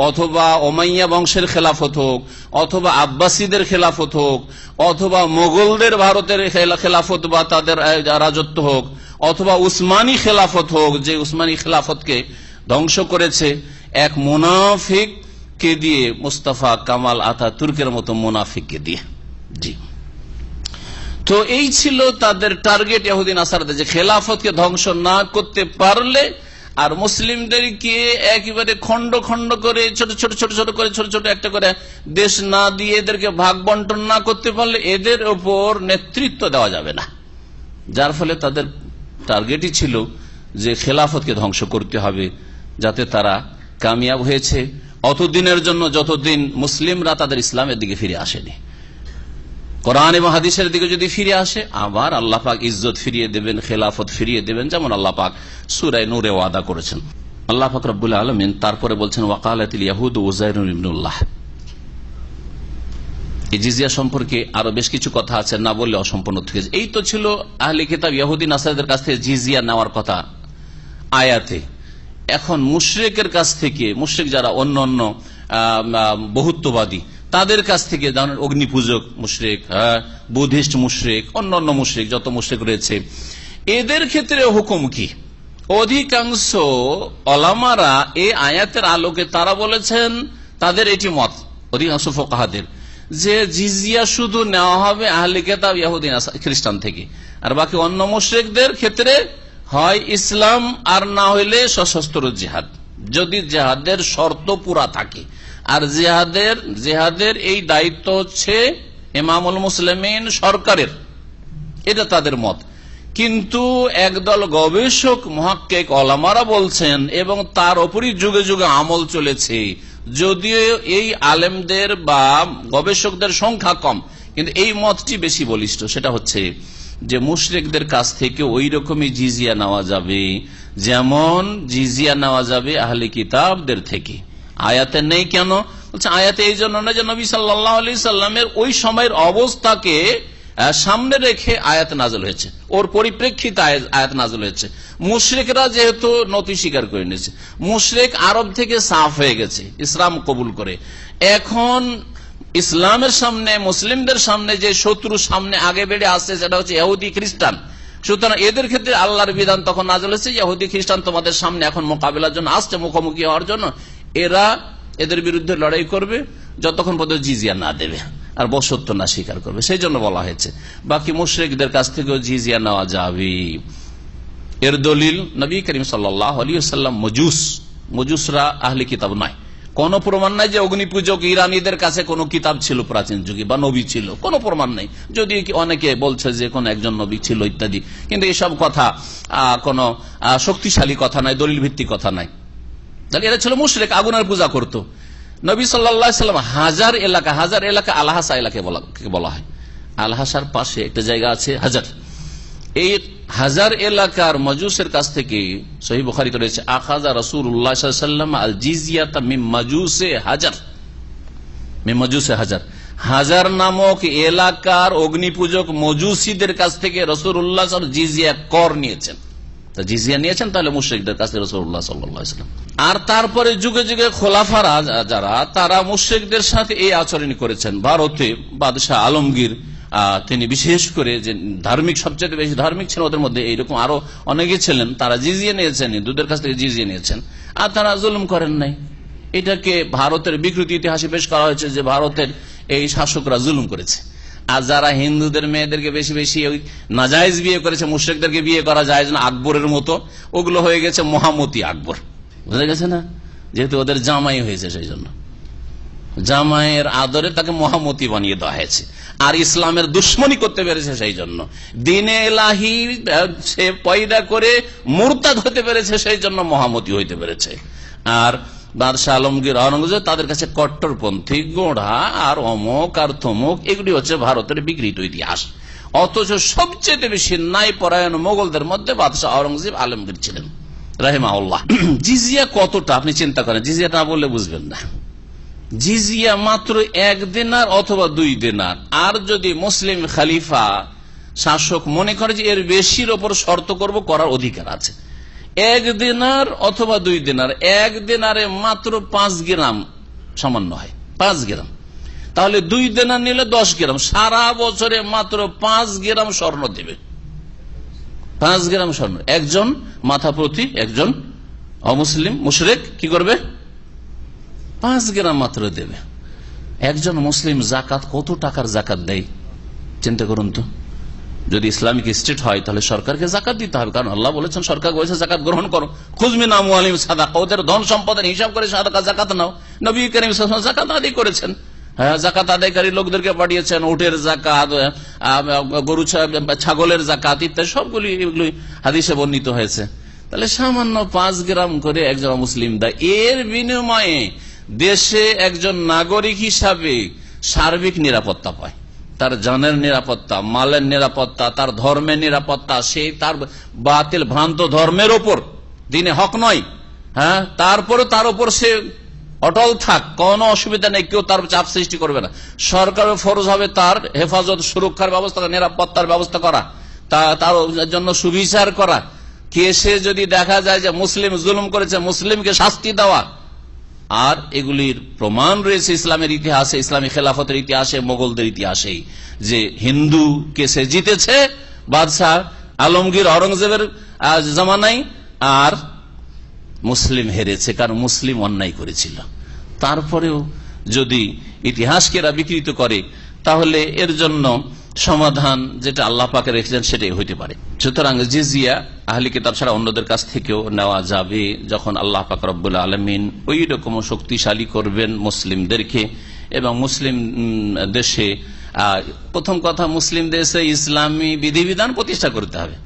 S4: অথবা ওমাইয়া বংশের খেলাফত হোক, অথবা আব্বাসীদের খেলাফত হোক, অথবা মোগলদের ভারতের খেলাফত বা তাদের রাজত্ব হোক, অথবা উসমানী খেলাফত হোক, যে উসমানী খেলাফতকে ধ্বংস করেছে এক মুনাফিককে দিয়ে, মুস্তাফা কামাল আতাতুর্কের মতো মুনাফিককে দিয়ে। জি, তো এই ছিল তাদের টার্গেট ইহুদি নাসারাদের, যে খেলাফতকে ধ্বংস না করতে পারলে আর মুসলিমদেরকে একেবারে খন্ড খন্ড করে ছোট ছোট একটা করে দেশ না দিয়ে এদেরকে ভাগ বন্টন না করতে পারলে এদের ওপর নেতৃত্ব দেওয়া যাবে না। যার ফলে তাদের টার্গেটই ছিল যে খেলাফতকে ধ্বংস করতে হবে, যাতে তারা কামিয়াব হয়েছে অতদিনের জন্য যতদিন মুসলিমরা তাদের ইসলামের দিকে ফিরে আসেনি। কোরআন এবং হাদিসের দিকে যদি ফিরে আসে, আবার আল্লাহ পাক ইজ্জত ফিরিয়ে দেবেন, খেলাফত ফিরিয়ে দেবেন, যেমন আল্লাহ পাক সূরা নূরে ওয়াদা করেছেন। আল্লাহ পাক রব্বুল আলামিন তারপরে বলছেন, ওয়াকালাতিল ইয়াহুদু উযাইর ইবনুল্লাহ। এই জিজিয়া সম্পর্কে আরো বেশ কিছু কথা আছে, না বললে অসম্পূর্ণ থেকে। এই তো ছিল আহলে কিতাব ইহুদি নাসারাদের কাছ থেকে জিজিয়া নেওয়ার কথা আয়াতে। এখন মুশরিকের কাছ থেকে, মুশরিক যারা অন্য অন্য বহুত্ববাদী, তাদের কাছ থেকে, যেমন অগ্নিপূজক মুশরিক, বুদ্ধিস্ট মুশরিক, অন্য মুশরিক, যত মুশরিক রয়েছে, এদের ক্ষেত্রে হুকুম কি? অধিকাংশ ওলামারা এই আয়াতের আলোকে তারা বলেছেন, তাদের এটি মত, অধিকাংশ ফুকাহাদের, যে জিজিয়া শুধু নেওয়া হবে আহলে কিতাব ইহুদি খ্রিস্টান থেকে, আর বাকি অন্য মুশরিকদের ক্ষেত্রে হয় ইসলাম, আর না হইলে সশস্ত্র জিহাদ, যদি জিহাদের শর্ত পুরা থাকে। আর জিহাদের এই দায়িত্ব হচ্ছে ইমামুল মুসলিমিন, সরকারের, এটা তাদের মত। কিন্তু একদল গবেষক মুহাক্কিক ওলামারা বলছেন, এবং তার উপরই যুগে যুগে আমল চলেছে, যদিও এই আলেমদের বা গবেষকদের সংখ্যা কম, কিন্তু এই মতটি বেশি বলিষ্ঠ। সেটা হচ্ছে যে মুশরিকদের কাছ থেকে ওই রকমই জিজিয়া নেওয়া যাবে, যেমন জিজিয়া নেওয়া যাবে আহলে কিতাবদের থেকে। আয়াতে নেই কেন? বলছে আয়াতে এই জন্য না যে নবী সাল্লাল্লাহু আলাইহি সাল্লামের ওই সময়ের অবস্থাকে সামনে রেখে আয়াত নাযিল হয়েছে, ওর পরিপ্রেক্ষিতে আয়াত নাযিল হয়েছে। মুশরিকরা যেহেতু নতি স্বীকার করে নিয়েছে, মুশরিক আরব থেকে সাফ হয়ে গেছে ইসলাম কবুল করে, এখন ইসলামের সামনে, মুসলিমদের সামনে যে শত্রু সামনে আগে বেড়ে আসছে, সেটা হচ্ছে ইহুদি খ্রিস্টান। সুতরাং এদের ক্ষেত্রে আল্লাহর বিধান তখন নাযিল হয়েছে, ইহুদি খ্রিস্টান তোমাদের সামনে এখন মোকাবিলার জন্য আসছে, মুখোমুখি হওয়ার জন্য। এদের বিরুদ্ধে লড়াই করবে যতক্ষণ পর্যন্ত জিজিয়া না দেবে আর বশত্ব না স্বীকার করবে, সেই জন্য বলা হয়েছে। বাকি মুশরিকদের কাছ থেকেও জিজিয়া নেওয়া যাবে। এর দলিল নবী করিম সাল্লাল্লাহু আলাইহি ওয়াসাল্লাম, মজুসরা আহলে কিতাব নয়। কোন প্রমাণ নাই যে অগ্নিপূজক ইরানীদের কাছে কোনো কিতাব ছিল প্রাচীন যুগে বা নবী ছিল, কোনো প্রমাণ নেই। যদি অনেকে বলছে যে কোন একজন নবী ছিল ইত্যাদি, কিন্তু এসব কথা কোনো শক্তিশালী কথা নাই, দলিল ভিত্তিক কথা নাই। তাহলে এরা ছিল মুশরিক, আগুনের পূজা করত। নবী সাল্লাল্লাহু আলাইহি ওয়াসাল্লাম হাজার এলাকা আল-হাসা এলাকাকে বলা হয়। আল-হাসার পাশে একটা জায়গা আছে হাজার, এই হাজার এলাকার মজুসের কাছ থেকে সহিহ বুখারীতে রয়েছে, আখাযা রাসূলুল্লাহ সাল্লাল্লাহু আলাইহি ওয়াসাল্লাম আল জিজিয়াতা মিন মাজুসে হাজার। হাজার নামক এলাকার অগ্নিপূজক মজুসীদের কাছ থেকে রাসূলুল্লাহ সাল্লাল্লাহু আলাইহি ওয়াসাল্লাম জিজিয়া কর নিয়েছেন। জিজিয়া নিয়েছেন, তাহলে মুশরিকদের কাছে রাসূলুল্লাহ সাল্লাল্লাহু আলাইহি ওয়াসাল্লাম। আর তারপরে যুগে যুগে খোলাফারা যারা, তারা মুশরিকদের সাথে এই আচরণ করেছেন। ভারতে বাদশাহ আলমগীর, তিনি বিশেষ করে যে ধার্মিক, সবচেয়ে বেশি ধার্মিক ছিলেন, ওদের মধ্যে এইরকম আরো অনেকে ছিলেন, তারা জিজিয়া নিয়েছেন, হিন্দুদের কাছ থেকে জিজিয়া নিয়েছেন, আর তারা জুলুম করেন নাই। এটাকে ভারতের বিকৃত ইতিহাসে পেশ করা হয়েছে যে ভারতের এই শাসকরা জুলুম করেছে। আর যারা হিন্দুদের মেয়েদেরকে বেশি বেশি ওই নাজায়েজ বিয়ে করেছে, মুশরিকদেরকে বিয়ে করা যায় না আকবরের মতো, ওগুলো হয়ে গেছে মহামতি আকবর, বুঝা গেছে না? যেহেতু ওদের জামাই হয়েছে, সেই জন্য জামাইয়ের আদরে তাকে মহামতি বানিয়ে দেওয়া হয়েছে। আর ইসলামের দুশ্মনী করতে পেরেছে, সেই জন্য দ্বীনে ইলাহি সে পয়দা করে মুরতাদ হতে পেরেছে, সেই জন্য মহামতি হইতে পেরেছে। আর বাদশাহ আলমগীর আওরঙ্গজেব তাদের কাছে কট্টরপন্থী, গোড়া আর অমক আর তমক, এগুলি হচ্ছে ভারতের বিকৃত ইতিহাস। অথচ সবচেয়ে বেশি ন্যায় পরায়ণ মোগলদের মধ্যে বাদশাহ আওরঙ্গজেব আলমগীর ছিলেন রাহিমাহুল্লাহ। জিজিয়া কতটা আপনি চিন্তা করেন, জিজিয়া না বললে বুঝবেন না। জিজিয়া মাত্র 1 দিনার অথবা 2 দিনার। আর যদি মুসলিম খলিফা শাসক মনে করে যে এর বেশির ওপর শর্ত করব, করার অধিকার আছে। 1 দিনার অথবা 2 দিনার, 1 দিনারে মাত্র 5 গ্রাম সামান্য হয়, 5 গ্রাম। তাহলে 2 দিনার নিলে 10 গ্রাম, সারা বছরে মাত্র 5 গ্রাম স্বর্ণ দেবে। 5 গ্রাম স্বর্ণ একজন মাথা প্রতি, একজন অমুসলিম মুশরিক কি করবে? 5 গ্রাম মাত্র দেবে। একজন মুসলিম জাকাত কত টাকার জাকাত দেয় চিন্তা করুন তো। যদি ইসলামিক স্টেট হয় তাহলে সরকারকে জাকাত দিতে হবে, কারণ আল্লাহ বলেছেন, সরকার বলেছে জাকাত গ্রহণ করো, খুজ মিন আমওয়ালিহিম সাদাকা, ওদের ধন সম্পদের হিসাব করে সাদাকা জাকাত নাও। নবী করিম সাল্লাল্লাহু আলাইহি ওয়াসাল্লাম জাকাত আদায় করেছেন। হ্যাঁ, জাকাত আদায়কারী লোকদেরকে পাঠিয়েছেন, উটের জাকাত, গরু ছাগলের জাকাত ইত্যাদি সবগুলি এগুলি হাদিসে বর্ণিত হয়েছে। তাহলে সামান্য 5 গ্রাম করে একজন মুসলিম দেয়। এর বিনিময়ে দেশে একজন নাগরিক হিসাবে সার্বিক নিরাপত্তা পায়, তার জানের নিরাপত্তা, মালের নিরাপত্তা, তার ধর্মের নিরাপত্তা। সে তার বাতিল ভ্রান্ত ধর্মের ওপর, দিনে হক নয়, হ্যাঁ, তারপরে তার উপর সে অটল থাক, কোনো অসুবিধা নেই, কেউ তার চাপ সৃষ্টি করবে না। সরকারের ফরজ হবে তার হেফাজত, সুরক্ষার ব্যবস্থা, নিরাপত্তার ব্যবস্থা করা, তার জন্য সুবিচার করা। কেসে যদি দেখা যায় যে মুসলিম জুলুম করেছে, মুসলিমকে শাস্তি দেওয়া। আর এগুলির প্রমাণ রয়েছে ইসলামের ইতিহাসে, ইসলামী খেলাফতের ইতিহাসে, মোগলদের ইতিহাসে, যে হিন্দু কেসে জিতেছে বাদশাহ আলমগীর আওরঙ্গজেবের জামানায়, আর মুসলিম হেরেছে, কারণ মুসলিম অন্যায় করেছিল। তারপরেও যদি ইতিহাসকে এরা বিকৃত করে, তাহলে এর জন্য সমাধান যেটা আল্লাহ পাকে রেখেছেন সেটাই হইতে পারে। সুতরাং জিজিয়া আহলি কিতাব ছাড়া অন্যদের কাছ থেকেও নেওয়া যাবে, যখন আল্লাহ পাক রব্বুল আলামিন ওই রকম শক্তিশালী করবেন মুসলিমদেরকে। এবং মুসলিম দেশে প্রথম কথা, মুসলিম দেশে ইসলামী বিধিবিধান প্রতিষ্ঠা করতে হবে।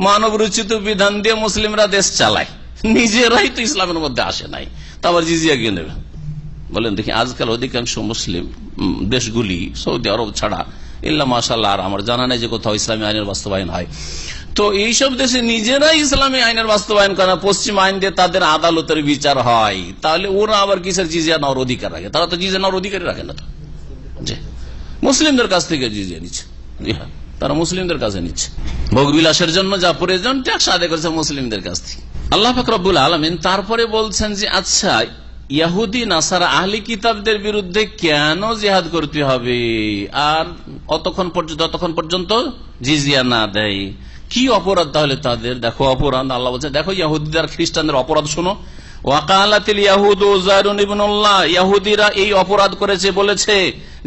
S4: মানব রচিত বিধান দিয়ে মুসলিমরা দেশ চালায়, নিজেরাই তো ইসলামের মধ্যে আসে নাই, তা আবার জিজিয়া গিয়ে নেবে? বলেন দেখি, আজকাল অধিকাংশ মুসলিম দেশগুলি, সৌদি আরব ছাড়া, ইল্লা মাশাআল্লাহ, আর আমার জানা নেই যে কোথাও ইসলামী আইনের বাস্তবায়ন হয়। তো এইসব দেশে নিজেরাই ইসলামী আইনের বাস্তবায়ন করে, পশ্চিম আইন দিয়ে তাদের আদালতের বিচার হয়, তাহলে ওরা আবার কিসের জিজিয়া নেওয়ার অধিকার রাখে? তারা তো জিজিয়া নেওয়ার অধিকারই রাখে না। তো যে মুসলিমদের কাছ থেকে জিজিয়া নিচ্ছে, তারা মুসলিমদের কাছে নিচ্ছে, ভোগবিলাসের জন্য যা প্রয়োজন ট্যাক্স আদায় করেছে মুসলিমদের কাছ থেকে। আল্লাহ পাক রব্বুল আলামিন তারপরে বলছেন যে আচ্ছা, ইহুদি নাসারা আহলি কিতাবদের বিরুদ্ধে কেন জিহাদ করতে হবে, আর যতক্ষণ পর্যন্ত জিজিয়া না দেয়? কি অপরাধ তাহলে তাদের? দেখো অপরাধ, আল্লাহ বলছে, দেখো ইহুদিদের খ্রিস্টানদের অপরাধ শোনো। ওয়াকালাতিল ইয়াহুদ উযায়রুন ইবনুল্লাহ, ইহুদিরা এই অপরাধ করেছে, বলেছে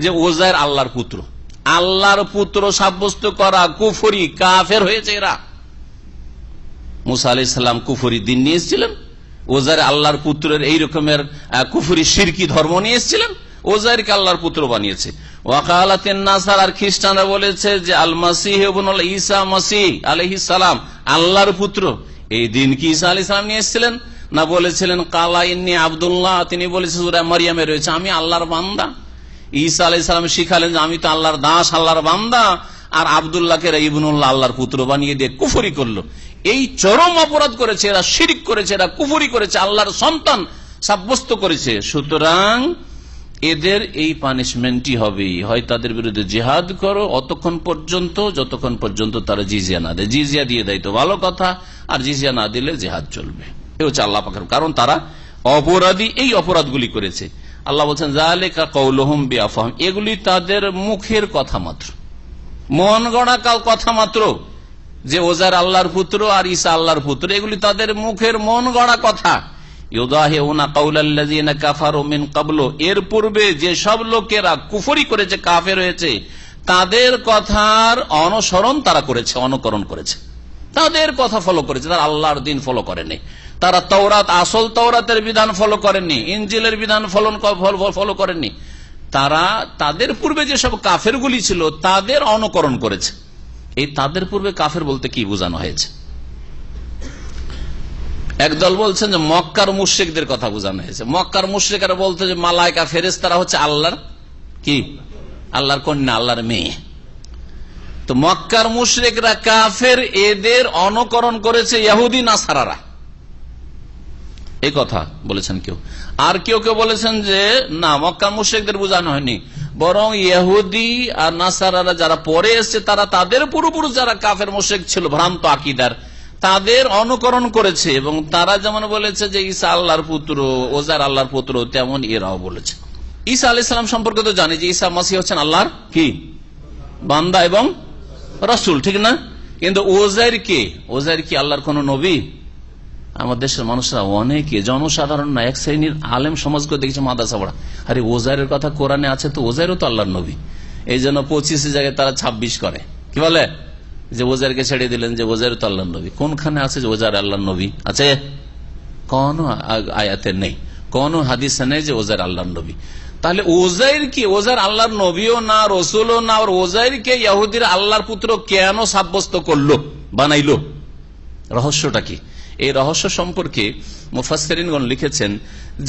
S4: যে উযায়র আল্লাহর পুত্র। আল্লাহর পুত্র সাব্যস্ত করা কুফরি, কাফের হয়েছে এরা। মুসা আলাইহিস সালাম কুফরি দিন নিয়ে এসেছিলেন, উযায়র আল্লাহর পুত্রের এই রকমের কুফরি শিরকি ধর্ম নিয়ে এসেছিলেন, উযায়রকে আল্লাহর পুত্র বানিয়েছে। ওয়াকালাতিন নাসারা, আর খ্রিস্টানরা বলেছে যে আল মাসীহ ইবনুল ঈসা, মাসীহ আলাইহিস সালাম আল্লাহর পুত্র। এই দিন কি ঈসা আলাইহিস সালাম নিয়ে এসেছিলেন না? বলেছিলেন কালা ইন্নী আব্দুল্লাহ, তিনি বলেছেন সূরা মারিয়ামে রয়েছে আমি আল্লাহর বান্দা। ঈসা আলাইহিস সালাম শিখালেন যে আমি তো আল্লাহর দাস, আল্লাহর বান্দা। আর আব্দুল্লাহকে ইবনুল্লাহ আল্লাহর পুত্র বানিয়ে দিয়ে কুফরি করলো। এই চরম অপরাধ করেছে এরা, শিরক করেছে এরা, কুফরি করেছে, আল্লাহর সন্তান সাব্যস্ত করেছে। সুতরাং এদের এই পানিশমেন্টই হবে, হয় তাদের বিরুদ্ধে জিহাদ করো অতক্ষণ পর্যন্ত যতক্ষণ পর্যন্ত তারা জিজিয়া না দেয়। জিজিয়া দিয়ে দেয় তো ভালো কথা, আর জিজিয়া না দিলে জিহাদ চলবে। এ হচ্ছে আল্লাহ পাকের, কারণ তারা অপরাধী, এই অপরাধগুলি করেছে। আল্লাহ বলছেন যালিকা কওলুহুম বিআফওয়াহিম, এগুলি তাদের মুখের কথা মাত্র, মন গড়া কথা মাত্র, যে উযায়র আল্লাহর পুত্র আর ঈসা আল্লাহর পুত্র, এগুলি তাদের মুখের মন গড়া কথা। ইউদাহিউনা কাউলাল্লাযিনা কাফারু মিন ক্বাবলু, এর পূর্বে যে সব লোকেরা কুফরি করেছে, কাফের হয়েছে, তাদের কথার অনুসরণ তারা করেছে, অনুকরণ করেছে, তাদের কথা ফলো করেছে, তারা আল্লাহর দিন ফলো করেনি, তারা তাওরাত, আসল তাওরাতের বিধান ফলো করেননি, ইনজিলের বিধান ফলো করেননি, তারা তাদের পূর্বে যেসব কাফেরগুলি ছিল তাদের অনুকরণ করেছে। এই তাদের পূর্বে কাফের বলতে কি বোঝানো হয়েছে? একদল বলছেন যে মক্কার মুশরিকদের কথা বোঝানো হয়েছে। মক্কার মুশরিকরা বলতে যে মালায়েকা ফেরেশতারা হচ্ছে আল্লাহর কি, আল্লাহর কন্যা, আল্লাহর মেয়ে। তো মক্কার মুশরিকরা কাফের, এদের অনুকরণ করেছে ইহুদি নাসারারা, এই কথা বলেছেন কেউ। আর কেউ কেউ বলেছেন যে না, মক্কার মুশরিকদের বোঝানো হয়নি, বরং ইহুদি আর নাসারারা যারা পরে এসছে তারা তাদের পূর্বপুরুষ যারা কাফের মুশরিক ছিল ভ্রান্ত আকীদার, তাদের অনুকরণ করেছে, এবং তারা যেমন বলেছে যে ঈসা আল্লাহর পুত্র, ওজার আল্লাহর পুত্র, তেমন এরাও বলেছে। ঈসা আলাইহিস সালাম সম্পর্কে তো জানি যে ঈসা মাসিহ হচ্ছেন আল্লাহর কি বান্দা এবং রাসূল, ঠিক না? কিন্তু ওজাইর কে? ওজাইর কি আল্লাহর কোন নবী? আমার দেশের মানুষরা অনেকে, জনসাধারণ না, এক শ্রেণীর আলেম সমাজকে দেখছে মাদ্রাসা পড়া, আরে ওজাইরের কথা কোরআনে আছে, তো ওজাইরও তো আল্লাহর নবী। এই জন্য 25 জায়গায় তারা 26 করে, কি বলে যে ওজাইরকে ছেড়ে দিলেন, যে ওজাইর তো আল্লাহর নবী। কোনখানে আছে যে ওজাইর আল্লাহর নবী? আছে? কোন আয়াতে নেই, কোন হাদিসে নেই যে ওজাইর আল্লাহর নবী। তাহলে ওজাইর কি? ওজাইর আল্লাহর নবীও না, রসুলও না, আর ওজাইরকে ইহুদির আল্লাহর পুত্র কেন সাব্যস্ত করলো, বানাইলো? রহস্যটা কি? এই রহস্য সম্পর্কে মুফাসসিরিনগণ লিখেছেন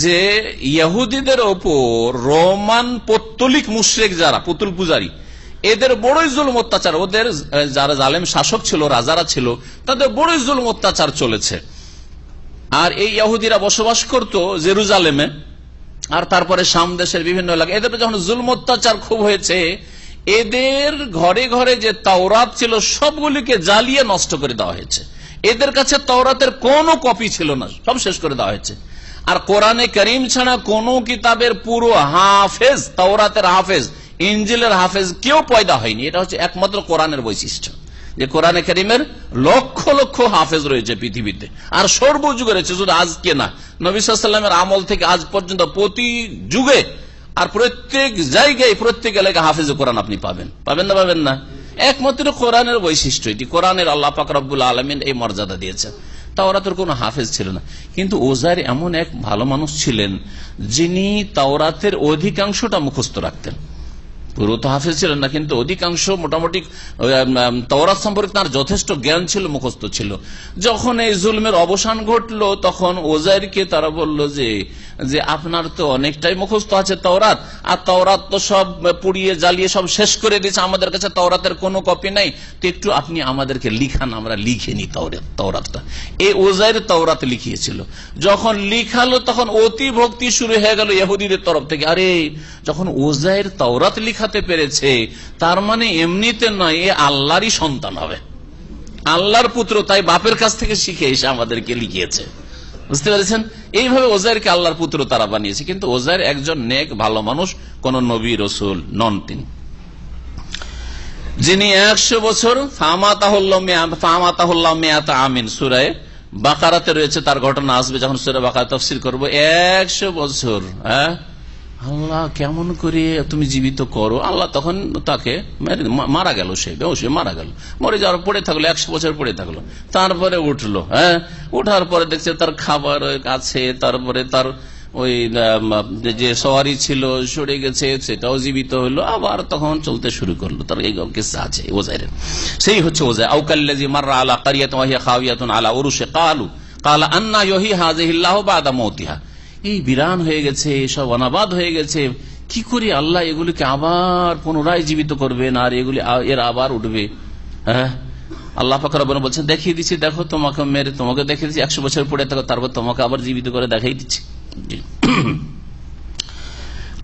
S4: যে ইহুদিদের ওপর রোমান পৌত্তলিক মুশরিক যারা পুতুল পূজারী, এদের বড়ই জুলুম অত্যাচার, ওদের যারা জালেম শাসক ছিল, রাজারা ছিল, তাদের বড়ই জুলুম অত্যাচার চলেছে। আর এই ইহুদিরা বসবাস করত জেরুজালেমে, আর তারপরে শাম দেশের বিভিন্ন এলাকা। এদের যখন জুলুম অত্যাচার খুব হয়েছে, এদের ঘরে ঘরে যে তাওরাত ছিল সবগুলিকে জ্বালিয়ে নষ্ট করে দেওয়া হয়েছে। এদের কাছে তাওরাতের কোনো কপি ছিল না, সব শেষ করে দেওয়া হয়েছে। আর কোরআনে কারীম ছাড়া কোন কিতাবের পুরো হাফেজ, তাওরাতের হাফেজ, ইনজিলের হাফেজ কেউ পয়দা হয়নি। এটা হচ্ছে একমাত্র কোরআনের বৈশিষ্ট্য, যে কোরআনে কারীমের লক্ষ লক্ষ হাফেজ রয়েছে পৃথিবীতে, আর সর্বযুগে রয়েছে, শুধু আজকে না, নবী সাল্লাল্লাহু আলাইহি ওয়াসাল্লামের আমল থেকে আজ পর্যন্ত প্রতি যুগে আর প্রত্যেক জায়গায়, প্রত্যেক এলাকায় হাফেজ কোরআন আপনি পাবেন, পাবেন না? পাবেন না? একমাত্র কোরআনের বৈশিষ্ট্য এটি। কোরআনের আল্লাহ পাক রব্বুল আলামিন এই মর্যাদা দিয়েছেন। তাওরাতের কোনো হাফেজ ছিল না, কিন্তু ওজাইর এমন এক ভালো মানুষ ছিলেন যিনি তাওরাতের অধিকাংশটা মুখস্থ রাখতেন। পুরো তো হাফেজ ছিলেন না, কিন্তু অধিকাংশ মোটামুটি তাওরাত সম্পর্কে তার যথেষ্ট জ্ঞান ছিল, মুখস্থ ছিল। যখন এই জুলমের অবসান ঘটলো, তখন ওজাইরকে তারা বলল যে আপনার তো অনেকটাই মুখস্থ আছে তাওরাত, আর তাওরাত তো সব পুড়িয়ে জ্বালিয়ে সব শেষ করে দিয়েছে, আমাদের কাছে তাওরাতের কোনো কপি নাই, তো একটু আপনি আমাদেরকে লিখান, আমরা লিখে নি তাওরাতটা। এই ওজাইর তাওরাত লিখিয়েছিল। যখন লিখালো তখন অতি ভক্তি শুরু হয়ে গেল ইহুদিদের তরফ থেকে। আরে যখন ওজাইর তাওরাত লিখাতে পেরেছে, তার মানে এমনিতে নয়, এ আল্লাহরই সন্তান হবে, আল্লাহর পুত্র, তাই বাপের কাছ থেকে শিখে এসে আমাদেরকে লিখিয়েছে। বুঝতে পেরেছেন? এইভাবে ওজাইরকে আল্লাহর পুত্র তারা বানিয়েছে। কিন্তু ওজাইর একজন নেক ভালো মানুষ, কোন নবী রসুল নন তিনি, যিনি 100 বছর আমিন সূরা বাকারাতে রয়েছে, তার ঘটনা আসবে যখন সূরা বাকারা তাফসীর করব। 100 বছর আল্লাহ কেমন করে তুমি জীবিত করো। আল্লাহ তখন তাকে মারা গেল, সে বেহুশ মারা গেল, মরে যাওয়ার পড়ে থাকলো, 100 বছর পড়ে থাকলো। তারপরে উঠলো, উঠার পরে দেখছে তার খাবার আছে, তারপরে তার ওই যে সওয়ারি ছিল সরে গেছে, সেটাও জীবিত হলো, আবার তখন চলতে শুরু করলো। তার এই কিসসা আছে ওজাইরের। সেই হচ্ছে ওজাইর। আউকাল্লাযী মাররা আলা কারিয়াতিন ওয়া হিয়া খাওয়িয়াতুন আলা উরুশি ক্বালা আন্না ইউহয়ী হাযিহিল্লাহু বা'দা মাউতিহা। এই বিরান হয়ে গেছে, সব অনাবাদ হয়ে গেছে, কি করে আল্লাহ এগুলিকে আবার পুনরায় জীবিত করবেন, আর এগুলি এর আবার উঠবে? আল্লাহ পাক রব্বুল বলছেন, দেখিয়ে দিচ্ছি, দেখো তোমাকে মেরে, তোমাকে দেখিয়ে দিচ্ছি 100 বছর পড়ে থাকো, তারপর তোমাকে আবার জীবিত করে দেখাই দিচ্ছি।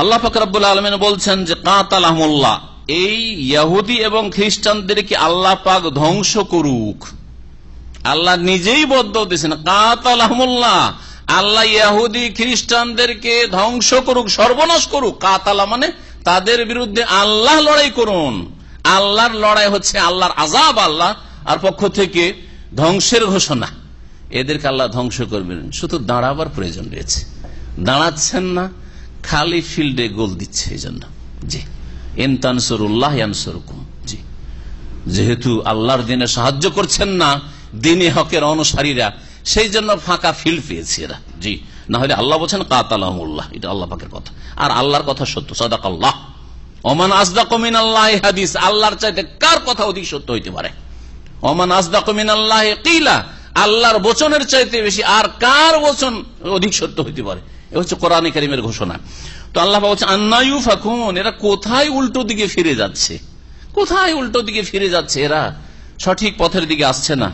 S4: আল্লাহ পাক রব্বুল আলামিন বলছেন যে কাতালাহুমুল্লাহ, এই ইহুদি এবং খ্রিস্টানদেরকে আল্লাহ পাক ধ্বংস করুক। আল্লাহ নিজেই বদ্ধ দিয়েছেন, কাতালাহুমুল্লাহ, আল্লাহ ইহুদি খ্রিস্টানদেরকে ধ্বংস করুক, সর্বনাশ করুক। কাতালা মানে তাদের বিরুদ্ধে আল্লাহ লড়াই করুন। আল্লাহর লড়াই হচ্ছে আল্লাহর আযাব, আল্লাহ আর পক্ষ থেকে ধ্বংসের ঘোষণা। এদেরকে আল্লাহ ধ্বংস করবেন, শুধু দাঁড়াবার প্রয়োজন রয়েছে, দাঁড়াচ্ছেন না, খালি ফিল্ডে গোল দিচ্ছে। এই জন্য জি, ইন তানসুরুল্লাহ ইয়ানসুরকুম, জি, যেহেতু আল্লাহর দিনে সাহায্য করছেন না দিনে হকের অনুসারীরা, সেই জন্য ফাঁকা ফিল্ড পেয়েছে এরা। জি, না হলে আল্লাহ বলছেন কাতালাহুমুল্লাহ, এটা আল্লাহ পাকের কথা, আর আল্লাহর কথা সত্য। সাদাকাল্লাহ। ওমান আসদাকু মিনাল্লাহি হাদিস, আল্লাহর চাইতে কার কথা অধিক সত্য হইতে পারে? ওমান আসদাকু মিনাল্লাহি কিলা, আল্লাহর বচনের চাইতে বেশি আর কার বচন অধিক সত্য হইতে পারে? এ হচ্ছে কোরআনে কারীমের ঘোষণা। তো আল্লাহ বলছেন আন্না ইউফাকুন, এরা কোথায় উল্টো দিকে ফিরে যাচ্ছে, কোথায় উল্টো দিকে ফিরে যাচ্ছে, এরা সঠিক পথের দিকে আসছে না।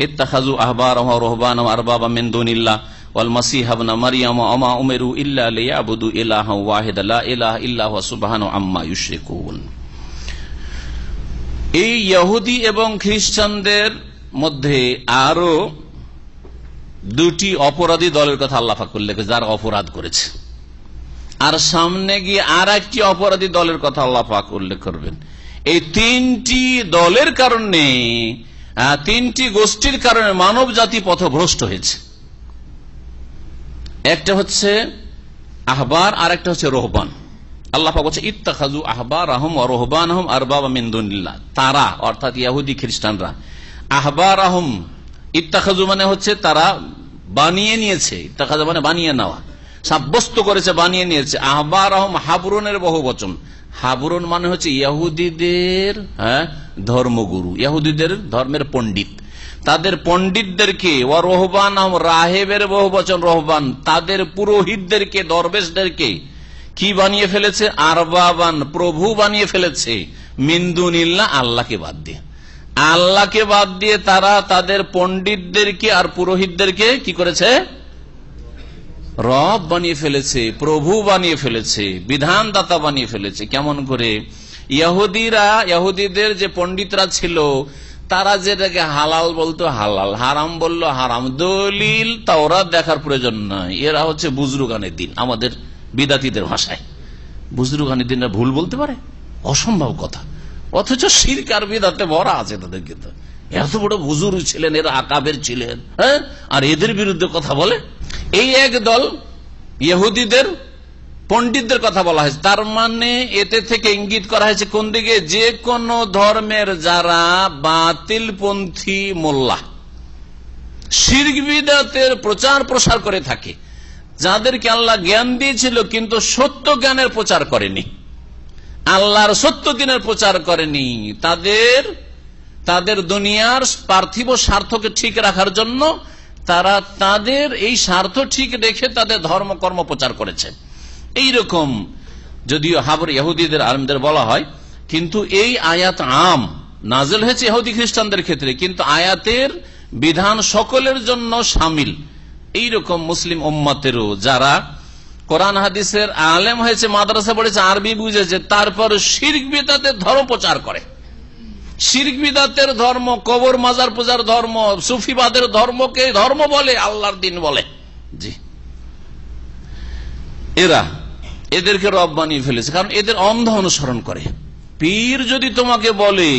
S4: ইত্তাখাযু আহবারহুম ওয়া রুহবানাহুম আরবাবা মিন দুনিল্লাহ ওয়াল মাসীহা ইবনে মারইয়াম ওয়া মা উমিরু ইল্লা লিয়াবুদু ইলাহান ওয়াহিদা লা ইলাহা ইল্লা হুয়া সুবহানাহু আম্মা ইউশরিকুন। এই ইহুদি এবং খ্রিস্টানদের মধ্যে আরো দুটি অপরাধী দলের কথা আল্লাহ পাক উল্লেখ করেছেন, যারা অপরাধ করেছে। আর সামনে গিয়ে আর একটি অপরাধী দলের কথা আল্লাহ পাক উল্লেখ করবেন। এই তিনটি দলের কারণে, তিনটি গোষ্ঠীর কারণে মানব জাতি পথভ্রষ্ট হয়েছে। একটা হচ্ছে আহবার, আর একটা হচ্ছে রোহবান। আল্লাহ পাক বলছে ইত্তাখাযু আহবারহুম ওয়া রুহবানাহুম আরবাবা মিন দুনিল্লাহ, তারা অর্থাৎ ইহুদি খ্রিস্টানরা, আহবারহুম, ইত্তাখাযু মানে হচ্ছে তারা বানিয়ে নিয়েছে, ইত্তাখাযু মানে বানিয়ে নেওয়া, সাব্যস্ত করেছে, বানিয়ে নিয়েছে। আহবারহুম হাবরুনের বহুবচন, হাবরুন মানে হচ্ছে ইহুদিদের ধর্মগুরু, ইহুদিদের ধর্মের পণ্ডিত, তাদের পণ্ডিতদেরকে। ওয়া রুহবানাহুম, রাহেবের বহুবচন রুহবান, তাদের পুরোহিতদেরকে, দরবেশদেরকে কি বানিয়ে ফেলেছে? আরবাবান, প্রভু বানিয়ে ফেলেছে, মিন দুনিল্লাহ, আল্লাহকে বাদ দিয়ে। আল্লাহকে বাদ দিয়ে তারা তাদের পণ্ডিতদেরকে আর পুরোহিতদেরকে কি করেছে? রব বানিয়ে ফেলেছে, প্রভু বানিয়ে ফেলেছে, বিধানদাতা বানিয়ে ফেলেছে। কেমন করে? ইহুদিদের যে পণ্ডিতরা ছিল, তারা যেটাকে হালাল বলতো হালাল, হারাম বললো হারাম, দলিল তাওরাত দেখার প্রয়োজন নাই। এরা হচ্ছে বুজরুগানের দিন, আমাদের বিদাতীদের ভাষায় বুজরুগানের দিনরা ভুল বলতে পারে? অসম্ভব কথা। অথচ শিরক আর বিদাতে ভরা আছে তাদের। কিন্তু এত বড় বুজুর্গ ছিলেন, এরা আকাবের ছিলেন, হ্যাঁ, আর এদের বিরুদ্ধে কথা বলে। এই এক দল ইহুদিদের পণ্ডিতদের কথা বলা হয়েছে। তার মানে এতে থেকে ইঙ্গিত করা হয়েছে কোন দিকে? যে কোন ধর্মের যারা বাতিলপন্থী মোল্লা, শিরক বিদআতের প্রচার প্রসার করে থাকে, যাদেরকে আল্লাহ জ্ঞান দিয়েছিল কিন্তু সত্য জ্ঞানের প্রচার করেনি, আল্লাহর সত্য দিনের প্রচার করেনি, তাদের দুনিয়ার পার্থিব স্বার্থকে ঠিক রাখার জন্য তারা তাদের এই স্বার্থ ঠিক রেখে তাদের ধর্মকর্ম প্রচার করেছে। এইরকম যদিও হাবর ইহুদিদের আলেমদের বলা হয়, কিন্তু এই আয়াত আম নাযিল হয়েছে ইহুদি খ্রিস্টানদের ক্ষেত্রে, কিন্তু আয়াতের বিধান সকলের জন্য শামিল। এইরকম মুসলিম উম্মতেরও যারা কোরআন হাদিসের আলেম হয়েছে, মাদ্রাসা পড়েছে, আরবি বুঝেছে, তারপর শিরক বিদআতের ধর্ম প্রচার করে, শিরক বিদআতের ধর্ম, কবর মাজার পূজার ধর্ম, সুফিবাদের ধর্মকে ধর্ম বলে, আল্লাহর দিন বলে। জি, এদেরকে রব বানিয়ে ফেলেছে, কারণ এদের অন্ধ অনুসরণ করে। পীর যদি তোমাকে বলে,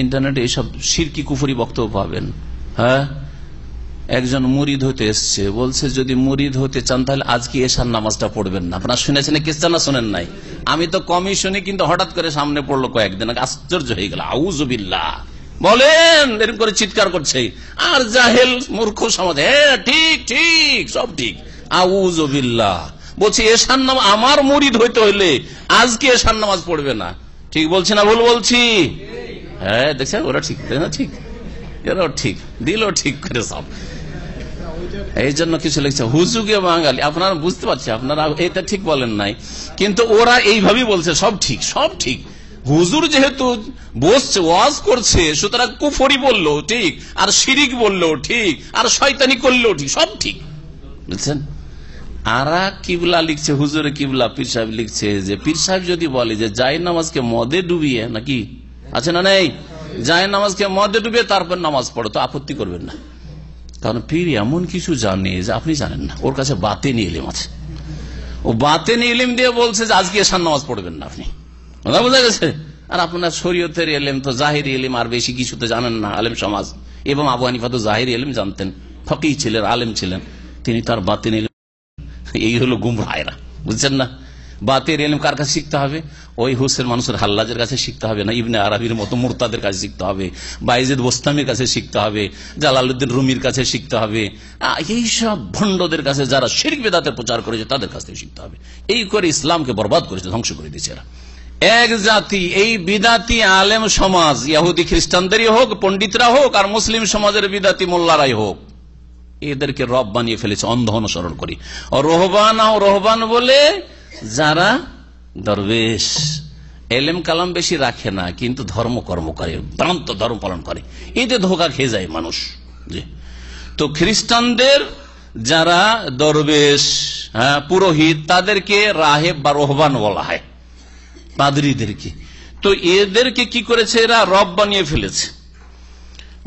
S4: ইন্টারনেটে এইসব শিরকি কুফরি বক্তব্য পাবেন। হ্যাঁ, একজন মুরিদ হতে এসছে, বলছে যদি মুরিদ হতে চান তাহলে আজকে এশার নামাজটা পড়বেন না। আপনারা শুনেছেন কিসটা না শোনেন নাই? আমি তো কমই শুনি, কিন্তু হঠাৎ করে সামনে পড়লো কয়েকদিন, আশ্চর্য হয়ে গেল। আউযুবিল্লাহ বলেন, এরকম করে চিৎকার করছে। আর জাহেল মূর্খ সমাজ, হ্যাঁ ঠিক ঠিক, সব ঠিক, আউযুবিল্লাহ বলছি এশার নামাজ, আমার মুরিদ হইতে হইলে আজকে এশার নামাজ পড়বে না। ঠিক বলছি না ভুল বলছি? হ্যাঁ, দেখছেন ওরা ঠিক, ঠিক, এরাও ঠিক দিল, ঠিক করে সব। এই জন্য কিছু লিখছে হুজুগে বাঙালি, আপনারা বুঝতে পারছি, আপনারা এটা ঠিক বলেন নাই, কিন্তু ওরা এইভাবেই বলছে সব ঠিক, সব ঠিক। হুজুর যেহেতু বসছে ওয়াজ করছে, সুতরাং কুফরি বললো ঠিক, আর শিরিক বললো ঠিক, আর শয়তানি করলেও ঠিক, সব ঠিক, বুঝছেন? আরা কিবলা লিখছে, হুজুরে কিবলা পীর সাহেব লিখছে যে পীর সাহেব যদি বলে যে জায়ের নামাজকে মদে ডুবিয়ে, নাকি আছে না নেই, জায়ের নামাজকে মদে ডুবিয়ে তারপর নামাজ পড়ো, তো আপত্তি করবেন না, কারণ পীর এমন কিছু জানে যে আপনি জানেন না। ওর কাছে বাতেনি ইলম আছে, ও বাতেনি ইলম দিয়ে বলছে যে আজকে এশার নামাজ পড়বেন না আপনি, বোঝা গেছে? আর আপনার শরীয়তের ইলম তো জাহিরি ইলম, আর বেশি কিছু তো জানেন না, আলেম সমাজ এবং আবু হানিফা তো জাহির ইলম জানতেন, ফকিহ ছিলেন, আলেম ছিলেন, তিনি তার বাতিন ইলম। এই হলো গুমরাহেরা, বুঝছেন না? বাতের ইলম কার কাছে শিখতে হবে? ওই হুসেন মানুষের হাল্লাজের কাছে শিখতে হবে না, ইবনে আরাবির মতো মুরতাদের কাছে শিখতে হবে, বাইজিদ বোস্তামির কাছে শিখতে হবে, জালালউদ্দিন রুমির কাছে শিখতে হবে, এইসব ভণ্ডদের কাছে যারা শিরক বিদআতের প্রচার করেছে তাদের কাছ থেকে শিখতে হবে। এই করে ইসলামকে বরবাদ করেছে, ধ্বংস করে দিয়েছে এরা। এক জাতি এই বিদাতি আলেম সমাজ, ইহুদি খ্রিস্টানদেরই হোক, পণ্ডিতরা হোক, আর মুসলিম সমাজের বিদাতি মোল্লারাই হোক, এদেরকে রব বানিয়ে ফেলেছে অন্ধ অনুসরণ করি। রহবান বলে যারা দরবেশ, এলেম কালাম বেশি রাখে না, কিন্তু ধর্ম কর্ম করে, ভ্রান্ত ধর্ম পালন করে, এতে ধোকা খেয়ে যায় মানুষ। তো খ্রিস্টানদের যারা দরবেশ, পুরোহিত, তাদেরকে রাহেব বা রহবান বলা হয়, পাদ্রীদেরকে। তো এদেরকে কি করেছে এরা? রব বানিয়ে ফেলেছে।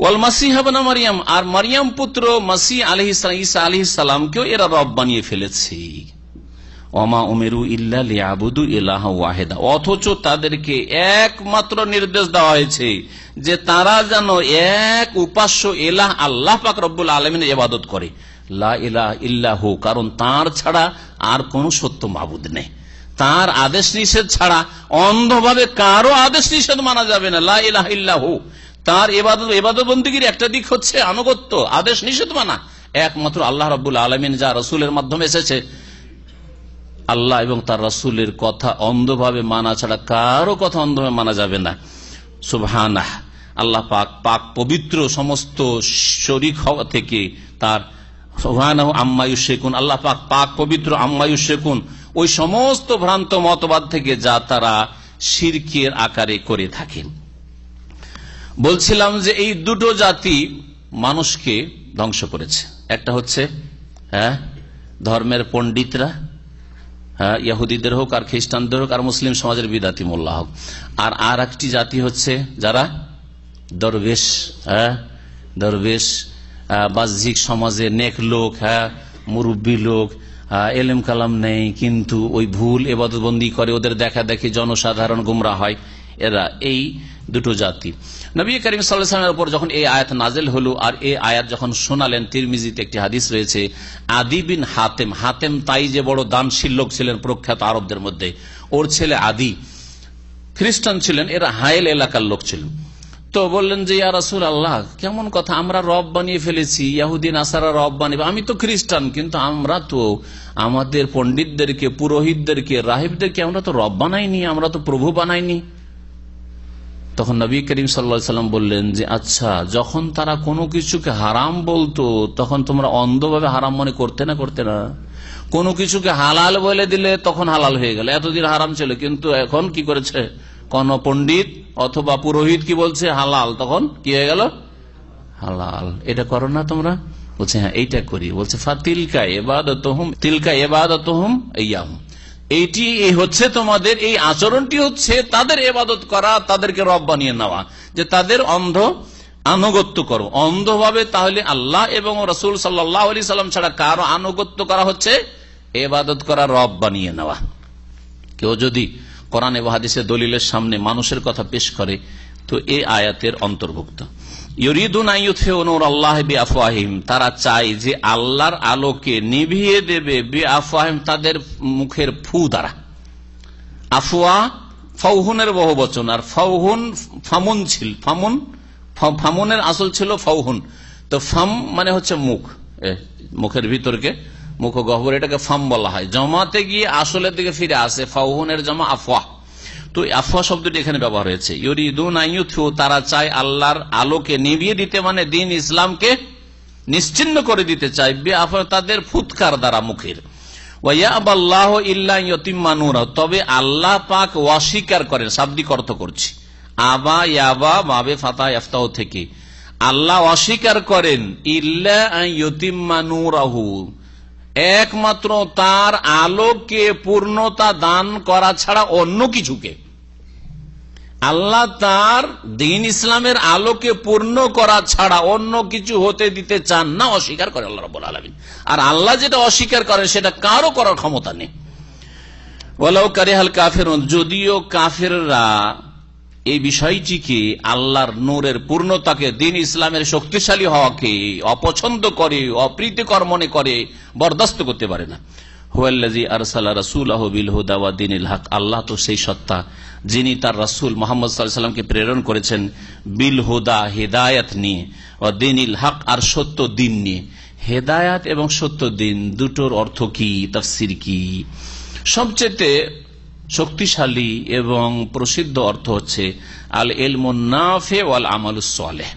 S4: ওয়াল মাসিহ ইবনে মারইয়াম, আর মারইয়াম পুত্র মাসিহ আলাইহিস সালাম, ঈসা আলাইহিস সালামকেও এরা রব বানিয়ে ফেলেছে। ওমা উমিরু ইল্লা লিয়াবুদু ইলাহা ওয়াহিদা, অথচ তাদেরকে একমাত্র নির্দেশ দেওয়া হয়েছে যে তারা যেন এক উপাস্য ইলাহ আল্লাহ পাক রব্বুল আলামিনের ইবাদত করে, লা ইলাহা ইল্লাহু, কারণ তার ছাড়া আর কোন সত্য মাবুদ নেই। তার আদেশ নিষেধ ছাড়া অন্ধভাবে কারো আদেশ নিষেধ মানা যাবে না। লা ইলাহা ইল্লাহু, তার ইবাদত বন্দেগীর একটা দিক হচ্ছে আনুগত্য, আদেশ নিষেধ মানা। একমাত্র আল্লাহ রাব্বুল আলামিন যা রাসূলের মাধ্যমে এসেছে, আল্লাহ এবং তার রাসূলের কথা অন্ধভাবে মানা ছাড়া কারো কথা অন্ধভাবে মানা যাবে না। সুবহানাহ, আল্লাহ পাক পাক পবিত্র সমস্ত শরীক হওয়া থেকে, তার সুবহানাহু আম্মা ইউশরিকুন, আল্লাহ পাক পাক পবিত্র আম্মা ইউশরিকুন, ওই সমস্ত ভ্রান্ত মতবাদ থেকে যা তারা শিরকের আকারে করে থাকেন। বলছিলাম যে এই দুটো জাতি মানুষকে ধ্বংস করেছে। একটা হচ্ছে ধর্মের পণ্ডিতরা, ইহুদিদের হোক আর খ্রিস্টানদের হোক আর মুসলিম সমাজের বিদাতি মোল্লা হোক, আর একটি জাতি হচ্ছে যারা দরবেশ, দরবেশ বাহ্যিক সমাজের নেক লোক, মুরব্বী লোক, এলেম কালাম নেই, কিন্তু ওই ভুল ইবাদতবন্দি করে, ওদের দেখা দেখি জনসাধারণ গুমরা হয়। এরা এই দুটো জাতি। নবী করিম সাল্লাল্লাহু আলাইহি ওয়াসাল্লামের উপর যখন এই আয়াত নাযিল হলো, আর এই আয়াত যখন শোনালেন, তিরমিজিতে একটি হাদিস রয়েছে, আদি বিন হাতেম, হাতেম তাই যে বড় দানশীল লোক ছিলেন প্রখ্যাত আরবদের মধ্যে, ওর ছেলে আদি খ্রিস্টান ছিলেন, এরা হাইল এলাকার লোক ছিলেন। তো বললেন যে ইয়া রাসূলুল্লাহ, কেমন কথা, আমরা রব বানিয়ে ফেলেছি, ইহুদি নাসারা রব বানিয়ে, আমি তো খ্রিস্টান, কিন্তু আমরা তো আমাদের পণ্ডিতদেরকে, পুরোহিতদেরকে, রাহিবদেরকে আমরা তো রব বানাইনি, আমরা তো প্রভু বানাইনি। তখন নবী করিম সাল্লাল্লাহু আলাইহি ওয়াসাল্লাম বললেন যে আচ্ছা, যখন তারা কোনো কিছুকে হারাম বলতো তখন তোমরা অন্ধভাবে হারাম মনে করতে না? কোনো কিছুকে হালাল বলে দিলে তখন হালাল হয়ে গেল, এতদিন হারাম ছিল, কিন্তু এখন কি করেছে, কোন পণ্ডিত অথবা পুরোহিত কি বলছে হালাল, তখন কি হয়ে গেল হালাল। এটা করো না তোমরা? বলছে হ্যাঁ এইটা করি। বলছে ফাতিলকা ইবাদাতুহুম, তিলকা ইবাদাতুহুম ইয়াহুম, এইটি হচ্ছে তোমাদের, এই আচরণটি হচ্ছে তাদের ইবাদত করা, তাদেরকে রব বানিয়ে নেওয়া, যে তাদের অন্ধ আনুগত্য করো অন্ধভাবে। তাহলে আল্লাহ এবং রাসূল সাল্লাল্লাহু আলাইহি সাল্লাম ছাড়া কারো আনুগত্য করা হচ্ছে ইবাদত করা, রব বানিয়ে নেওয়া। কেউ যদি কোরআন এবং হাদিসের দলিলের সামনে মানুষের কথা পেশ করে, তো এই আয়াতের অন্তর্ভুক্ত। ইউরিদুনা ইউতফিউ নূরাল্লাহি বিআফওয়াহিহিম, তারা চায় যে আল্লাহর আলোকে নিভিয়ে দেবে, বিআফওয়াহিহিম, তাদের মুখের ফু দ্বারা। আফওয়া ফাউহুনের বহুবচন, আর ফাউহুন ফামুন ছিল, ফামুনের আসল ছিল ফাউহুন। তো ফাম মানে হচ্ছে মুখ, মুখের ভিতরকে, মুখ গহ্বর, এটাকে ফাম বলা হয়। জমাতে গিয়ে আসলের দিকে ফিরে আসে, ফাউহুনের জমা আফওয়া। তো আফওয়া শব্দটি এখানে ব্যবহার হয়েছে। ইউরিদুনা ইউতফিউ, তারা চায় আল্লাহর আলোকে নিভিয়ে দিতে, মানে দিন ইসলামকে নিশ্চিহ্ন করে দিতে চায়, বিআফওয়া, তাদের ফুৎকার দ্বারা, মুখের। ওয়ায়াবাল্লাহু ইল্লা ইউতিম্মা নূরাহু, তবে আল্লাহ পাক অস্বীকার করেন, শাব্দিক অর্থ করছি, আবা ইয়াবা বাবে ফাতা ইফতাহ থেকে, আল্লাহ অস্বীকার করেন ইল্লা ইউতিম্মা নূরাহু, একমাত্র তার আলোকে পূর্ণতা দান করা ছাড়া অন্য কিছুকে। আল্লাহ তার দ্বীন ইসলামের আলোকে পূর্ণ করা ছাড়া অন্য কিছু হতে দিতে চান না, অস্বীকার করে আল্লাহ রাব্বুল আলামিন। আর আল্লাহ যেটা অস্বীকার করেন সেটা কারো করার ক্ষমতা নেই। ওয়ালাউ কারিহাল কাফিরুন, যদিও কাফিররা এই বিষয়টিকে, আল্লাহর নূরের পূর্ণতাকে, দিন ইসলামের শক্তিশালী হওয়াকে অপছন্দ করে, অপ্রীতিকর মনে করে, বরদাস্ত করতে পারে না। হুয়াল্লাযী আরসালা রাসূলাহু বিল হুদা ওয়া দীনিল হক, আল্লাহ তো সেই সত্তা যিনি তার রাসূল মুহাম্মদ সাল্লাল্লাহু আলাইহি ওয়াসাল্লামকে প্রেরণ করেছেন বিল হুদা, হিদায়াত নিয়ে, ও দীনিল হক, আর সত্য দিন নিয়ে। হেদায়াত এবং সত্য দিন দুটোর অর্থ কি, তাফসীর কি? সবচেয়ে শক্তিশালী এবং প্রসিদ্ধ অর্থ হচ্ছে আল ইলমুন নাফি ওয়াল আমালুস সালেহ।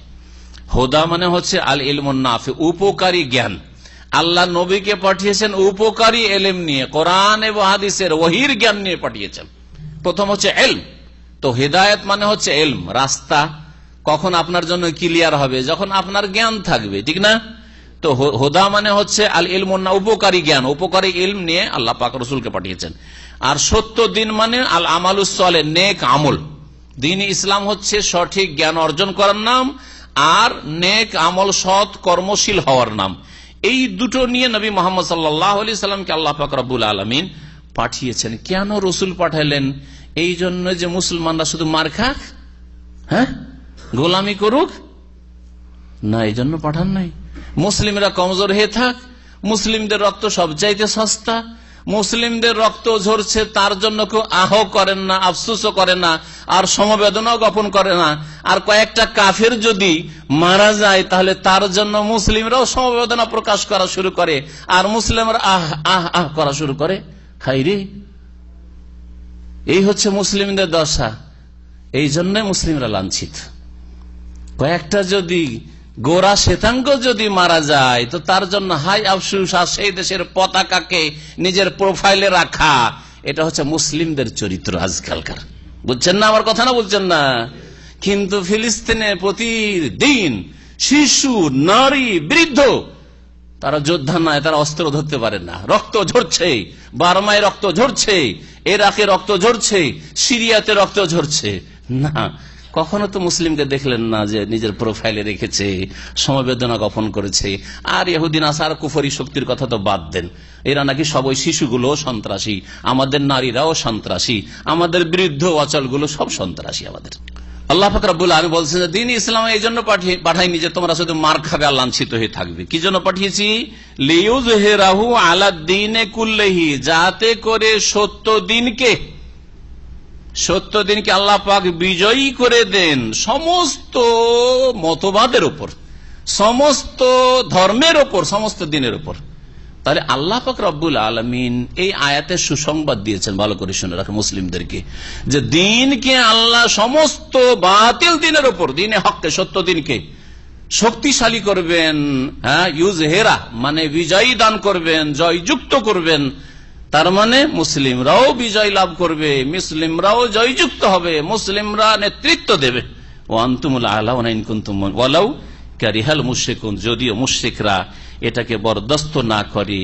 S4: হুদা মানে হচ্ছে আল ইলমুন নাফি, উপকারী জ্ঞান। আল্লাহ নবীকে পাঠিয়েছেন উপকারী এলেম নিয়ে, কোরআন এবং হাদিসের ওহীর জ্ঞান নিয়ে পাঠিয়েছেন। প্রথম হচ্ছে ইলম। তো হিদায়াত মানে হচ্ছে ইলম, রাস্তা কখন আপনার জন্য ক্লিয়ার হবে, যখন আপনার জ্ঞান থাকবে, ঠিক না? তো হুদা মানে হচ্ছে আল ইলমুন না, উপকারী জ্ঞান, উপকারী ইলম নিয়ে আল্লাহ পাক রাসূলকে পাঠিয়েছেন। আর সত্য দিন মানে আল আমালুস সালেহ, নেক আমল। দিন ইসলাম হচ্ছে সঠিক জ্ঞান অর্জন করার নাম, আর নেক আমল, সৎ কর্মশীল হওয়ার নাম। এই দুটো নিয়ে নবী মুহাম্মদ সাল্লাল্লাহু আলাইহি সাল্লামকে আল্লাহ পাক রব্বুল আলামিন পাঠিয়েছেন। কেন রসুল পাঠালেন? এই জন্য যে মুসলমানরা শুধু মার খাক, গোলামি করুক না, এই জন্য পাঠান নাই। মুসলিমরা কমজোর হয়ে থাক, মুসলিমদের রক্ত সবচাইতে সস্তা, মুসলিমদের রক্ত ঝরছে তার জন্য কেউ আহ করেন না, আফসোসও করে না, আর সমবেদনাও জ্ঞাপন করে না। আর কয়েকটা কাফের যদি মারা যায় তাহলে তার জন্য মুসলিমরাও সমবেদনা প্রকাশ করা শুরু করে, আর মুসলিমরা আহ আহ আহ করা শুরু করে। হাইরে, এই হচ্ছে মুসলিমদের দশা। এই জন্য মুসলিমরা লাঞ্ছিত। কয়েকটা যদি গোরা শ্বেতাঙ্গ যদি মারা যায় তো তার জন্য হাই আফসোস, আর সেই দেশের পতাকাকে নিজের প্রোফাইলে রাখা, এটা হচ্ছে মুসলিমদের চরিত্র আজকালকার। বুঝছেন না আমার কথা? না বুঝছেন না? কিন্তু ফিলিস্তিনে প্রতিদিন শিশু, নারী, বৃদ্ধ, তারা যোদ্ধা নয়, তারা অস্ত্র ধরতে পারে না, রক্ত ঝরছে। বার্মায় রক্ত ঝরছে, ইরাকে রক্ত ঝরছে, সিরিয়াতে রক্ত ঝরছে। না, কখনো তো মুসলিমকে দেখলেন না যে নিজের প্রোফাইলে রেখেছে, সমবেদনা জ্ঞাপন করেছে। আর ইহুদি নাসারা কুফরি শক্তির কথা তো বাদ দেন, এরা নাকি সবাই শিশুগুলো সন্ত্রাসী, আমাদের নারীরাও সন্ত্রাসী, আমাদের বৃদ্ধ অচলগুলো সব সন্ত্রাসী আমাদের। আল্লাহ পাক রব্বুল আলামিন বলছেন যে দিন ইসলাম এই জন্য পাঠাইনি যে তোমরা শুধু মার খাবে আর লাঞ্ছিত হয়ে থাকবে। কি জন্য পাঠিয়েছি? লিইয়ুযহিরাহু আলাদ দীনে কুল্লিহি, যাতে করে সত্য দিনকে আল্লাহ পাক বিজয়ী করে দেন সমস্ত মতবাদের উপর, সমস্ত ধর্মের উপর, সমস্ত দিনের উপর। তাহলে আল্লাহ পাক রব্বুল আলামিন এই আয়াতে সুসংবাদ দিয়েছেন, ভালো করে শুনে রাখেন মুসলিমদেরকে, যে দিনকে আল্লাহ সমস্ত বাতিল দিনের উপর, দিনে হককে, সত্য দিনকে শক্তিশালী করবেন। ইউজহিরা মানে বিজয়ী দান করবেন, জয়যুক্ত করবেন। তার মানে মুসলিমরাও বিজয় লাভ করবে, মুসলিমরাও জয়যুক্ত হবে, মুসলিমরা নেতৃত্ব দেবে। ওয়ান্তুমুল আ'লাউনা ইন কুনতুম ওয়ালাউ কারিহাল মুশরিকুন, যদিও মুশরিকরা এটাকে বরদাস্ত না করে,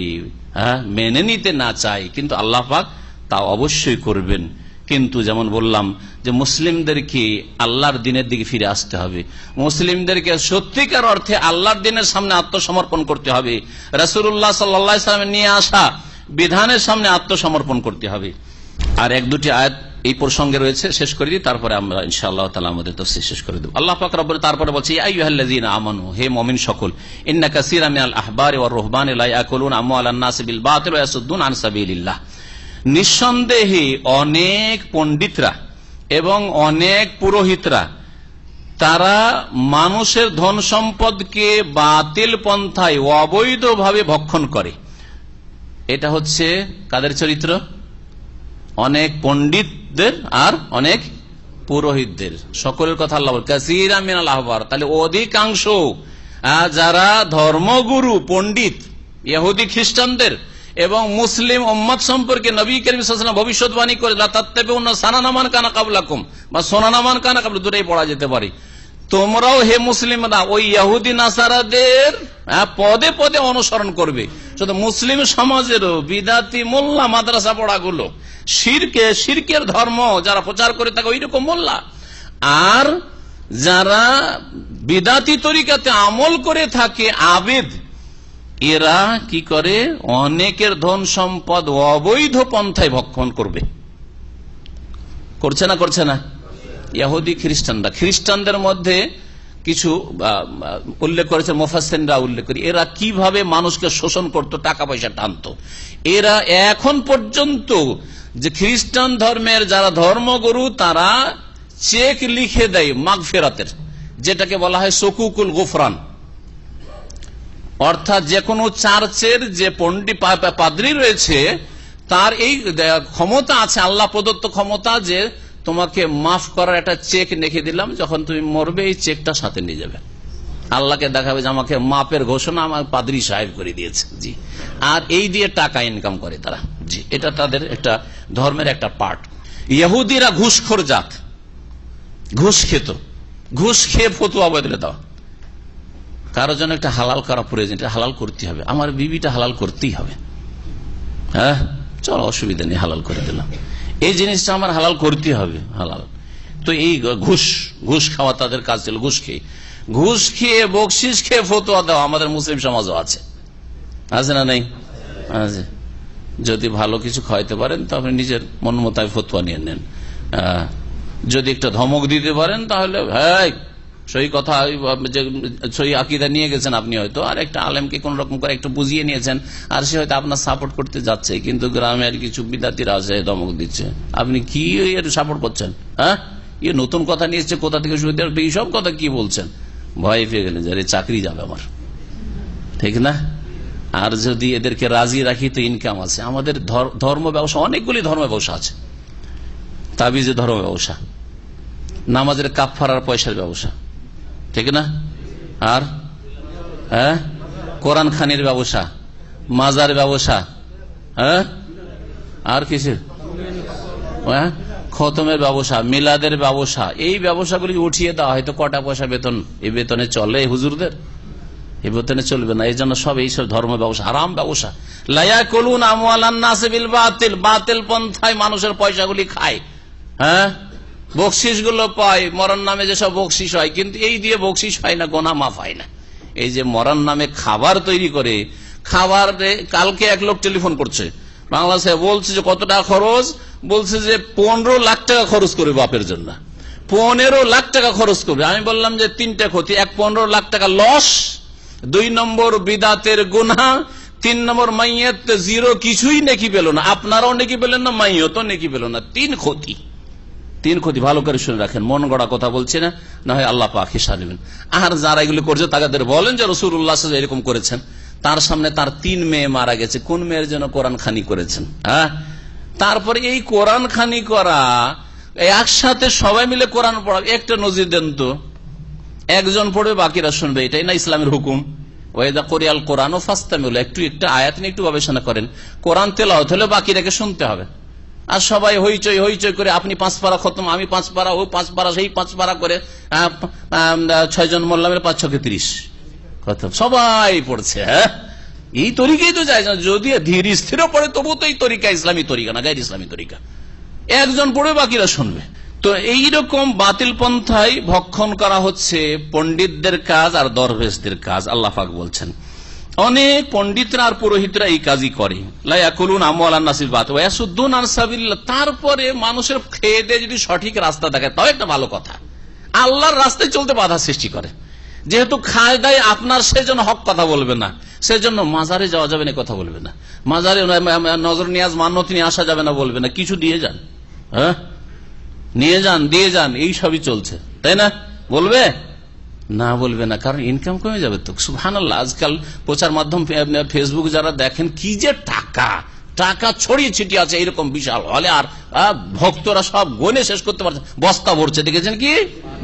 S4: মেনে নিতে না চায়, কিন্তু আল্লাহ পাক তা অবশ্যই করবেন। কিন্তু যেমন বললাম যে মুসলিমদেরকে আল্লাহর দিনের দিকে ফিরে আসতে হবে, মুসলিমদেরকে সত্যিকার অর্থে আল্লাহর দিনের সামনে আত্মসমর্পণ করতে হবে, রাসূলুল্লাহ সাল্লাল্লাহু আলাইহি ওয়াসাল্লাম নিয়ে আসা বিধানের সামনে আত্মসমর্পণ করতে হবে। আর এক দুটি আয়াত এই প্রসঙ্গে রয়েছে, শেষ করে দিই, তারপরে আমরা ইনশাআল্লাহ তাআলা আমাদের তাফসীর শেষ করে দেব। আল্লাহ পাক রব্বুল তারপরে বলছে, ইয়া আইয়ুহাল্লাযীনা আমানু, হে মুমিন সকল, ইন্না কাসীরাম মিনাল আহবারি ওয়ার রুহবানি লা ইয়াকুলুনা আমওয়ালান নাসি বিল বাতিল ওয়া ইয়াসুদ্দুনা আন সাবিলিল্লাহ। নিঃসন্দেহে অনেক পণ্ডিতরা এবং অনেক পুরোহিতরা তারা মানুষের ধন সম্পদকে বাতিল পন্থায় অবৈধভাবে ভক্ষণ করে। এটা হচ্ছে কাদের চরিত্র? অনেক পণ্ডিতদের আর অনেক পুরোহিতদের, সকলের কথা আল্লাহ বলেন কাসীরাম মিনাল আহবার। তাহলে অধিকাংশ যারা ধর্মগুরু, পণ্ডিত, ইহুদি খ্রিস্টানদের এবং মুসলিম উম্মত সম্পর্কে নবী করিম সাল্লাল্লাহু আলাইহি ওয়াসাল্লাম ভবিষ্যৎবাণী করে, লা তাত্তাবিউনা সানানা মান কানা ক্বাবলাকুম বা সুনানা মান কানা ক্বাবলাকুম, দুটোই পড়া যেতে পারে। তোমরাও হে মুসলিমরা ওই ইহুদি নাসারাদের পদে পদে অনুসরণ করবে। শুধু মুসলিম সমাজেরও বিদাতি মোল্লা মাদ্রাসা পড়াগুলো, শিরকের ধর্ম যারা প্রচার করে থাকে ওই রকম মোল্লা, আর যারা বিদাতি তরিকাতে আমল করে থাকে আবেদ, এরা কি করে? অনেকের ধন সম্পদ অবৈধ পন্থায় ভক্ষণ করবে। করছে না? ইহুদি খ্রিস্টানদের মধ্যে কিছু উল্লেখ করেছে, মুফাসসিররা উল্লেখ করে, এরা কিভাবে মানুষকে শোষণ করত, টাকা পয়সা টানতো। এরা এখন পর্যন্ত যে খ্রিস্টান ধর্মের যারা ধর্মগুরু তারা চেক লিখে দেয় মাগফিরাতের, যেটাকে বলা হয় সুকুকুল গুফরান, অর্থাৎ যে কোনো চার্চের যে পণ্ডিত পাদ্রী রয়েছে তার এই ক্ষমতা আছে, আল্লাহ প্রদত্ত ক্ষমতা, যে তোমাকে মাফ করার একটা চেক লিখে দিলাম, যখন তুমি মরবে এই চেকটা সাথে নিয়ে যাবে, আল্লাহকে দেখাবে যে আমাকে মাপের ঘোষণা আমার পাদ্রী সাহেব করে দিয়েছে। জি, আর এই দিয়ে টাকা ইনকাম করে তারা। জি, এটা তাদের একটা ধর্মের একটা পার্ট। ইহুদিরা ঘুষখোর জাত, ঘুষ খেত, ঘুষ খেয়ে ফতোয়া বদলে দেওয়া। কারোর জন্য একটা হালাল করা প্রয়োজন, এটা হালাল করতে হবে, আমার বিবিটা হালাল করতেই হবে। হ্যাঁ, চলো অসুবিধা নেই, হালাল করে দিলাম, এই জিনিসটা আমার হালাল করতে হবে, হালাল। তো এই ঘুষ খাওয়া তাদের কাজ ছিল। ঘুষ খেয়ে বকশিস খেয়ে ফতোয়া দেওয়া আমাদের মুসলিম সমাজও আছে না? নেই? আছে। যদি ভালো কিছু খাওয়াইতে পারেন তাহলে নিজের মন মতায় ফতোয়া নিয়ে নেন। যদি একটা ধমক দিতে পারেন তাহলে ভাই সহি কথা, সহি আকীদা নিয়ে গেছেন আপনি, হয়তো আর একটা আলেমকে কোন রকম করে একটু বুঝিয়ে নিয়েছেন, আর সে হয়তো আপনার সাপোর্ট করতে যাচ্ছে, কিন্তু গ্রামের কিছু বিদ্যার্থীরা আছে ধমক দিচ্ছে, আপনি কি এর সাপোর্ট করছেন? হ্যাঁ, ইয়ে নতুন কথা নিয়ে এসছে, কোথা থেকে শুরু, এইসব কথা কি বলছেন? ভয় পেয়ে গেলেন যে চাকরি যাবে আমার, ঠিক না? আর যদি এদেরকে রাজি রাখি তো ইনকাম আছে। আমাদের ধর্ম ব্যবসা, অনেকগুলি ধর্ম ব্যবসা আছে, তাবিজে ধর্ম ব্যবসা, নামাজের কাফারার পয়সার ব্যবসা, ঠিক না? আর কোরআন খানির ব্যবসা, মাজার ব্যবসা, আর কিছু খতমের ব্যবসা, মিলাদের ব্যবসা, এই ব্যবসাগুলি উঠিয়ে দেওয়া হয়তো কটা পয়সা বেতন, এই বেতনে চলে হুজুরদের? এই বেতনে চলবে না। এই জন্য সব এইসব ধর্ম ব্যবসা হারাম ব্যবসা। লায়াকুলুন আমওয়ালান নাস বিল বাতিল, বাতিল পন্থায় মানুষের পয়সাগুলি খায়। হ্যাঁ, বকশিস গুলো পায়, মরণ নামে যেসব বকশিস হয়, কিন্তু এই দিয়ে বকশিস হয় না, গোনা মাফ হয় না। এই যে মরণ নামে খাবার তৈরি করে, খাবার কালকে এক লোক টেলিফোন করছে বাংলাদেশে, বলছে যে কত টাকা খরচ, বলছে যে 15 লাখ টাকা খরচ করবে বাপের জন্য, 15 লাখ টাকা খরচ করবে। আমি বললাম যে তিনটা ক্ষতি, 15 লাখ টাকা লস, 2 নম্বর বিদাতের গুনাহ, 3 নম্বর মাইয়াত জিরো, কিছুই নেকি পেল না, আপনারাও নেকি পেলেন না, মাইয়াতও নেকি পেল না, 3 ক্ষতি। ভালো করে শুনে রাখেন, মন গড়া কথা বলছে না, না হয় আল্লাহ পাক হিসাব নেবেন। আর যারা এগুলো করছে তাদের বলেন যে রাসূলুল্লাহ এরকম করেছেন, তার সামনে তার 3 মেয়ে মারা গেছে, কোন মেয়ের জন্য কোরআন খানি করেছেন? হ্যাঁ, তারপরে এই কোরআন খানি করা, একসাথে সবাই মিলে কোরআন পড়া, একটা নজির দেন তো, একজন পড়বে বাকিরা শুনবে, এটাই না ইসলামের হুকুম? ওয়াইদা কোরিয়াল কোরআন ও ফাস্তামিল, একটু আয়াত নিয়ে একটু গবেষণা করেন, কোরআন তেলাওয়াত হলে বাকিরাকে শুনতে হবে। আর সবাই হইচই করে, আপনি 5 পারা খতম, আমি 5 পারা, ও 5 পারা, সেই 5 পারা করে 6 জন মোল্লামের 5 6 30 খতম, সবাই পড়ছে। হ্যাঁ, এই তরিকাই তো যায় না, যদি ধীর স্থির পড়ে তবু তো এই তরিকা ইসলামী তরিকা না, গায়ের ইসলামী তরিকা। একজন পড়ে বাকিরা শুনবে। তো এইরকম বাতিল পন্থায় ভক্ষণ করা হচ্ছে পণ্ডিতদের কাজ আর দরবেশদের কাজ। আল্লাহ পাক বলছেন অনেক পণ্ডিতরা আর পুরোহিতরা এই কাজই করে। তারপরে মানুষের খেয়ে দিয়ে যদি সঠিক রাস্তা দেখায় তাও একটা ভালো কথা, আল্লাহর রাস্তায় চলতে বাধা সৃষ্টি করে। যেহেতু খায় দেয় আপনার, সেজন্য হক কথা বলবে না, সেজন্য মাজারে যাওয়া যাবে না কথা বলবে না, মাজারে নজর নিয়াজ মান্যত নিয়ে আসা যাবে না বলবে না, কিছু দিয়ে যান, হ্যাঁ নিয়ে যান, দিয়ে যান, এই সবই চলছে, তাই না? বলবে না? বলবে না, কারণ ইনকাম কমে যাবে তো। সুবহানাল্লাহ, আজকাল প্রচার মাধ্যম ফেসবুক যারা দেখেন, কি যে টাকা ছড়িয়ে ছিটিয়ে আছে এইরকম বিশাল হলে, আর ভক্তরা সব গনে শেষ করতে পারছে, বস্তা ভরছে, দেখেছেন কি?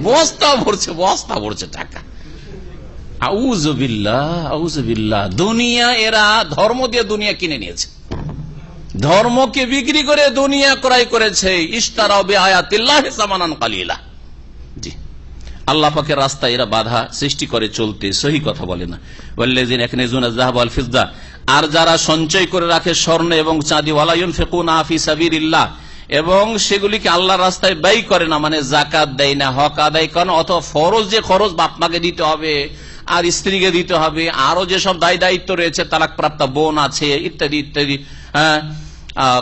S4: বস্তা ভরছে টাকা। আউযুবিল্লাহ, দুনিয়া, এরা ধর্ম দিয়ে দুনিয়া কিনে নিয়েছে, ধর্মকে বিক্রি করে দুনিয়া ক্রয় করেছে। ইশতারাউ বিআয়াতিল্লাহি সামানান কালিলা। জি, আল্লাহ পাকের রাস্তায় এরা বাধা সৃষ্টি করে চলতে, সহি কথা বলে না। ওয়াল্লাযিনা ইয়াকনিজুনা আয-যাহাব ওয়াল ফিদ্দা, আর যারা সঞ্চয় করে রাখে স্বর্ণ এবং চাঁদি, ওয়ালা ইউনফিকুনা ফি সাবিলিল্লাহ, এবং সেগুলিকে আল্লাহর রাস্তায় ব্যয় করে না, মানে যাকাত দেয় না, হক আদায় করে না, অথবা ফরজ যে খরচ বাপ মাকে দিতে হবে আর স্ত্রীকে দিতে হবে, আরো যেসব দায় দায়িত্ব রয়েছে, তালাক প্রাপ্ত বোন আছে ইত্যাদি ইত্যাদি,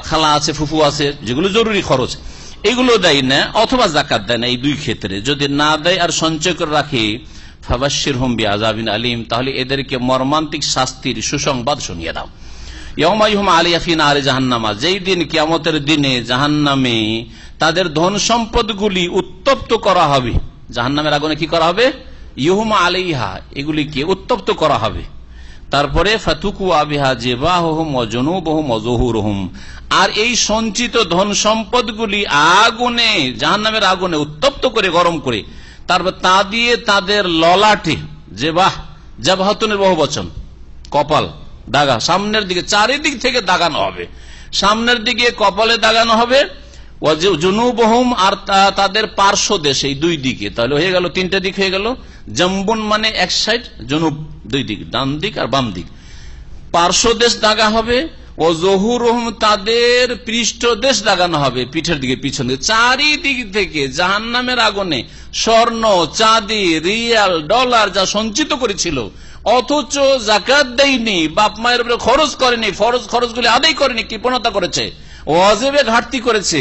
S4: খালা আছে, ফুফু আছে, যেগুলো জরুরি খরচ, এগুলো দেয় না অথবা যাকাত দেয় না, এই দুই ক্ষেত্রে যদি না দেয় আর সঞ্চয় করে রাখে ফাবাশশিরহুম বিআযাবিন আলীম, তাহলে এদেরকে মর্মান্তিক শাস্তির সুসংবাদ শুনিয়ে দাও। ইয়াউমা ইউহমা আলাইহা ফি নারি জাহান্নামা, যেই দিন কিয়ামতের দিনে জাহান্নামে তাদের ধন সম্পদগুলি উত্তপ্ত করা হবে। জাহান্নামের আগুনে কি করা হবে? ইউহমা আলাইহা, এগুলিকে উত্তপ্ত করা হবে। তারপরে ফাতুকুয়া বিহা জিবাহুহুম ওয়া জুনুবুহুম ওয়া যুহুরুহুম, আর এই সঞ্চিত ধন সম্পদগুলি আগুনে, জাহান্নামের আগুনে উত্তপ্ত করে, গরম করে, তারপর তা দিয়ে তাদের ললাটে, জেবাহ, জাবহাতুনের বহুবচন, কপাল দাগা, সামনের দিকে চারিদিক থেকে দাগানো হবে। সামনের দিকে কপালে দাগানো হবে, জুনুবহুম, আর তাদের পার্শ্ব দেশ, এই দুই দিকে। তাহলে হয়ে গেল তিনটা দিক হয়ে গেল। জম্বুন মানে এক সাইড, জনুব দুই দিক, ডান দিক আর বাম দিক। পার্শ্ব দেশ দাগা হবে, ও জহুরুহুম, তাদের পৃষ্ঠ দেশ দাগানো হবে, পিঠের দিকে, পিছন দিকে, চারিদিক থেকে জাহান্নামের আগুনে স্বর্ণ, চাঁদি, রিয়াল, ডলার যা সঞ্চিত করেছিল, অথচ যাকাত দেয়নি, বাপ মায়ের উপরে খরচ করেনি, ফরজ খরচগুলি আদায় করেনি, কৃপণতা করেছে, ওয়াজিবে ঘাটতি করেছে,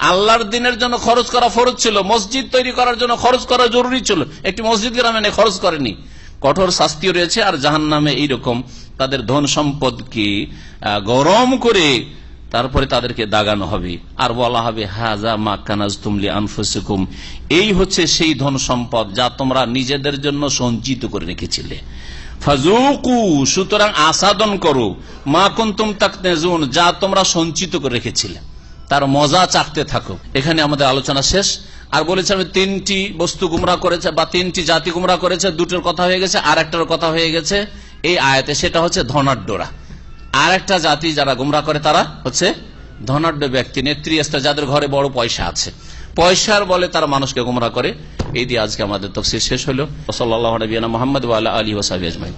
S4: আল্লাহর দিনের জন্য খরচ করা ফরজ ছিল, মসজিদ তৈরি করার জন্য খরচ করা জরুরি ছিল, একটি মসজিদ গ্রামে খরচ করেনি, কঠোর শাস্তিও রয়েছে। আর জাহান্নামে এইরকম তাদের ধন সম্পদকে গরম করে তারপরে তাদেরকে দাগানো হবে, আর বলা হবে হাযা মা কানাজতুম লিআনফুসিকুম, এই হচ্ছে সেই ধন সম্পদ যা তোমরা নিজেদের জন্য সঞ্চিত করে রেখেছিলে। ফাযুকু, সুতরাং আসাদন করো, মা কুনতুম তাকনাজুন, যা তোমরা সঞ্চিত করে রেখেছিলে, তার মজা চাকতে থাকো। এখানে আমাদের আলোচনা শেষ। আর বলেছে আমি তিনটি বস্তু গুমরাহ করেছে বা তিনটি জাতি গুমরাহ করেছে, দুটোর কথা হয়ে গেছে, আর একটার কথা হয়ে গেছে এই আয়াতে, সেটা হচ্ছে ধনাঢ্যরা। আর একটা জাতি যারা গুমরাহ করে তারা হচ্ছে ধনাঢ্য ব্যক্তি, নেতৃস্থানীয়, যাদের ঘরে বড় পয়সা আছে, পয়সার বলে তারা মানুষকে গুমরাহ করে। এই দিয়ে আজকে আমাদের তাফসীর শেষ হলো। সাল্লাল্লাহু আলাইহি ওয়া সাল্লাম মুহাম্মদ ওয়া আলা আলিহি ওয়া সাহবিহি আজমাইন।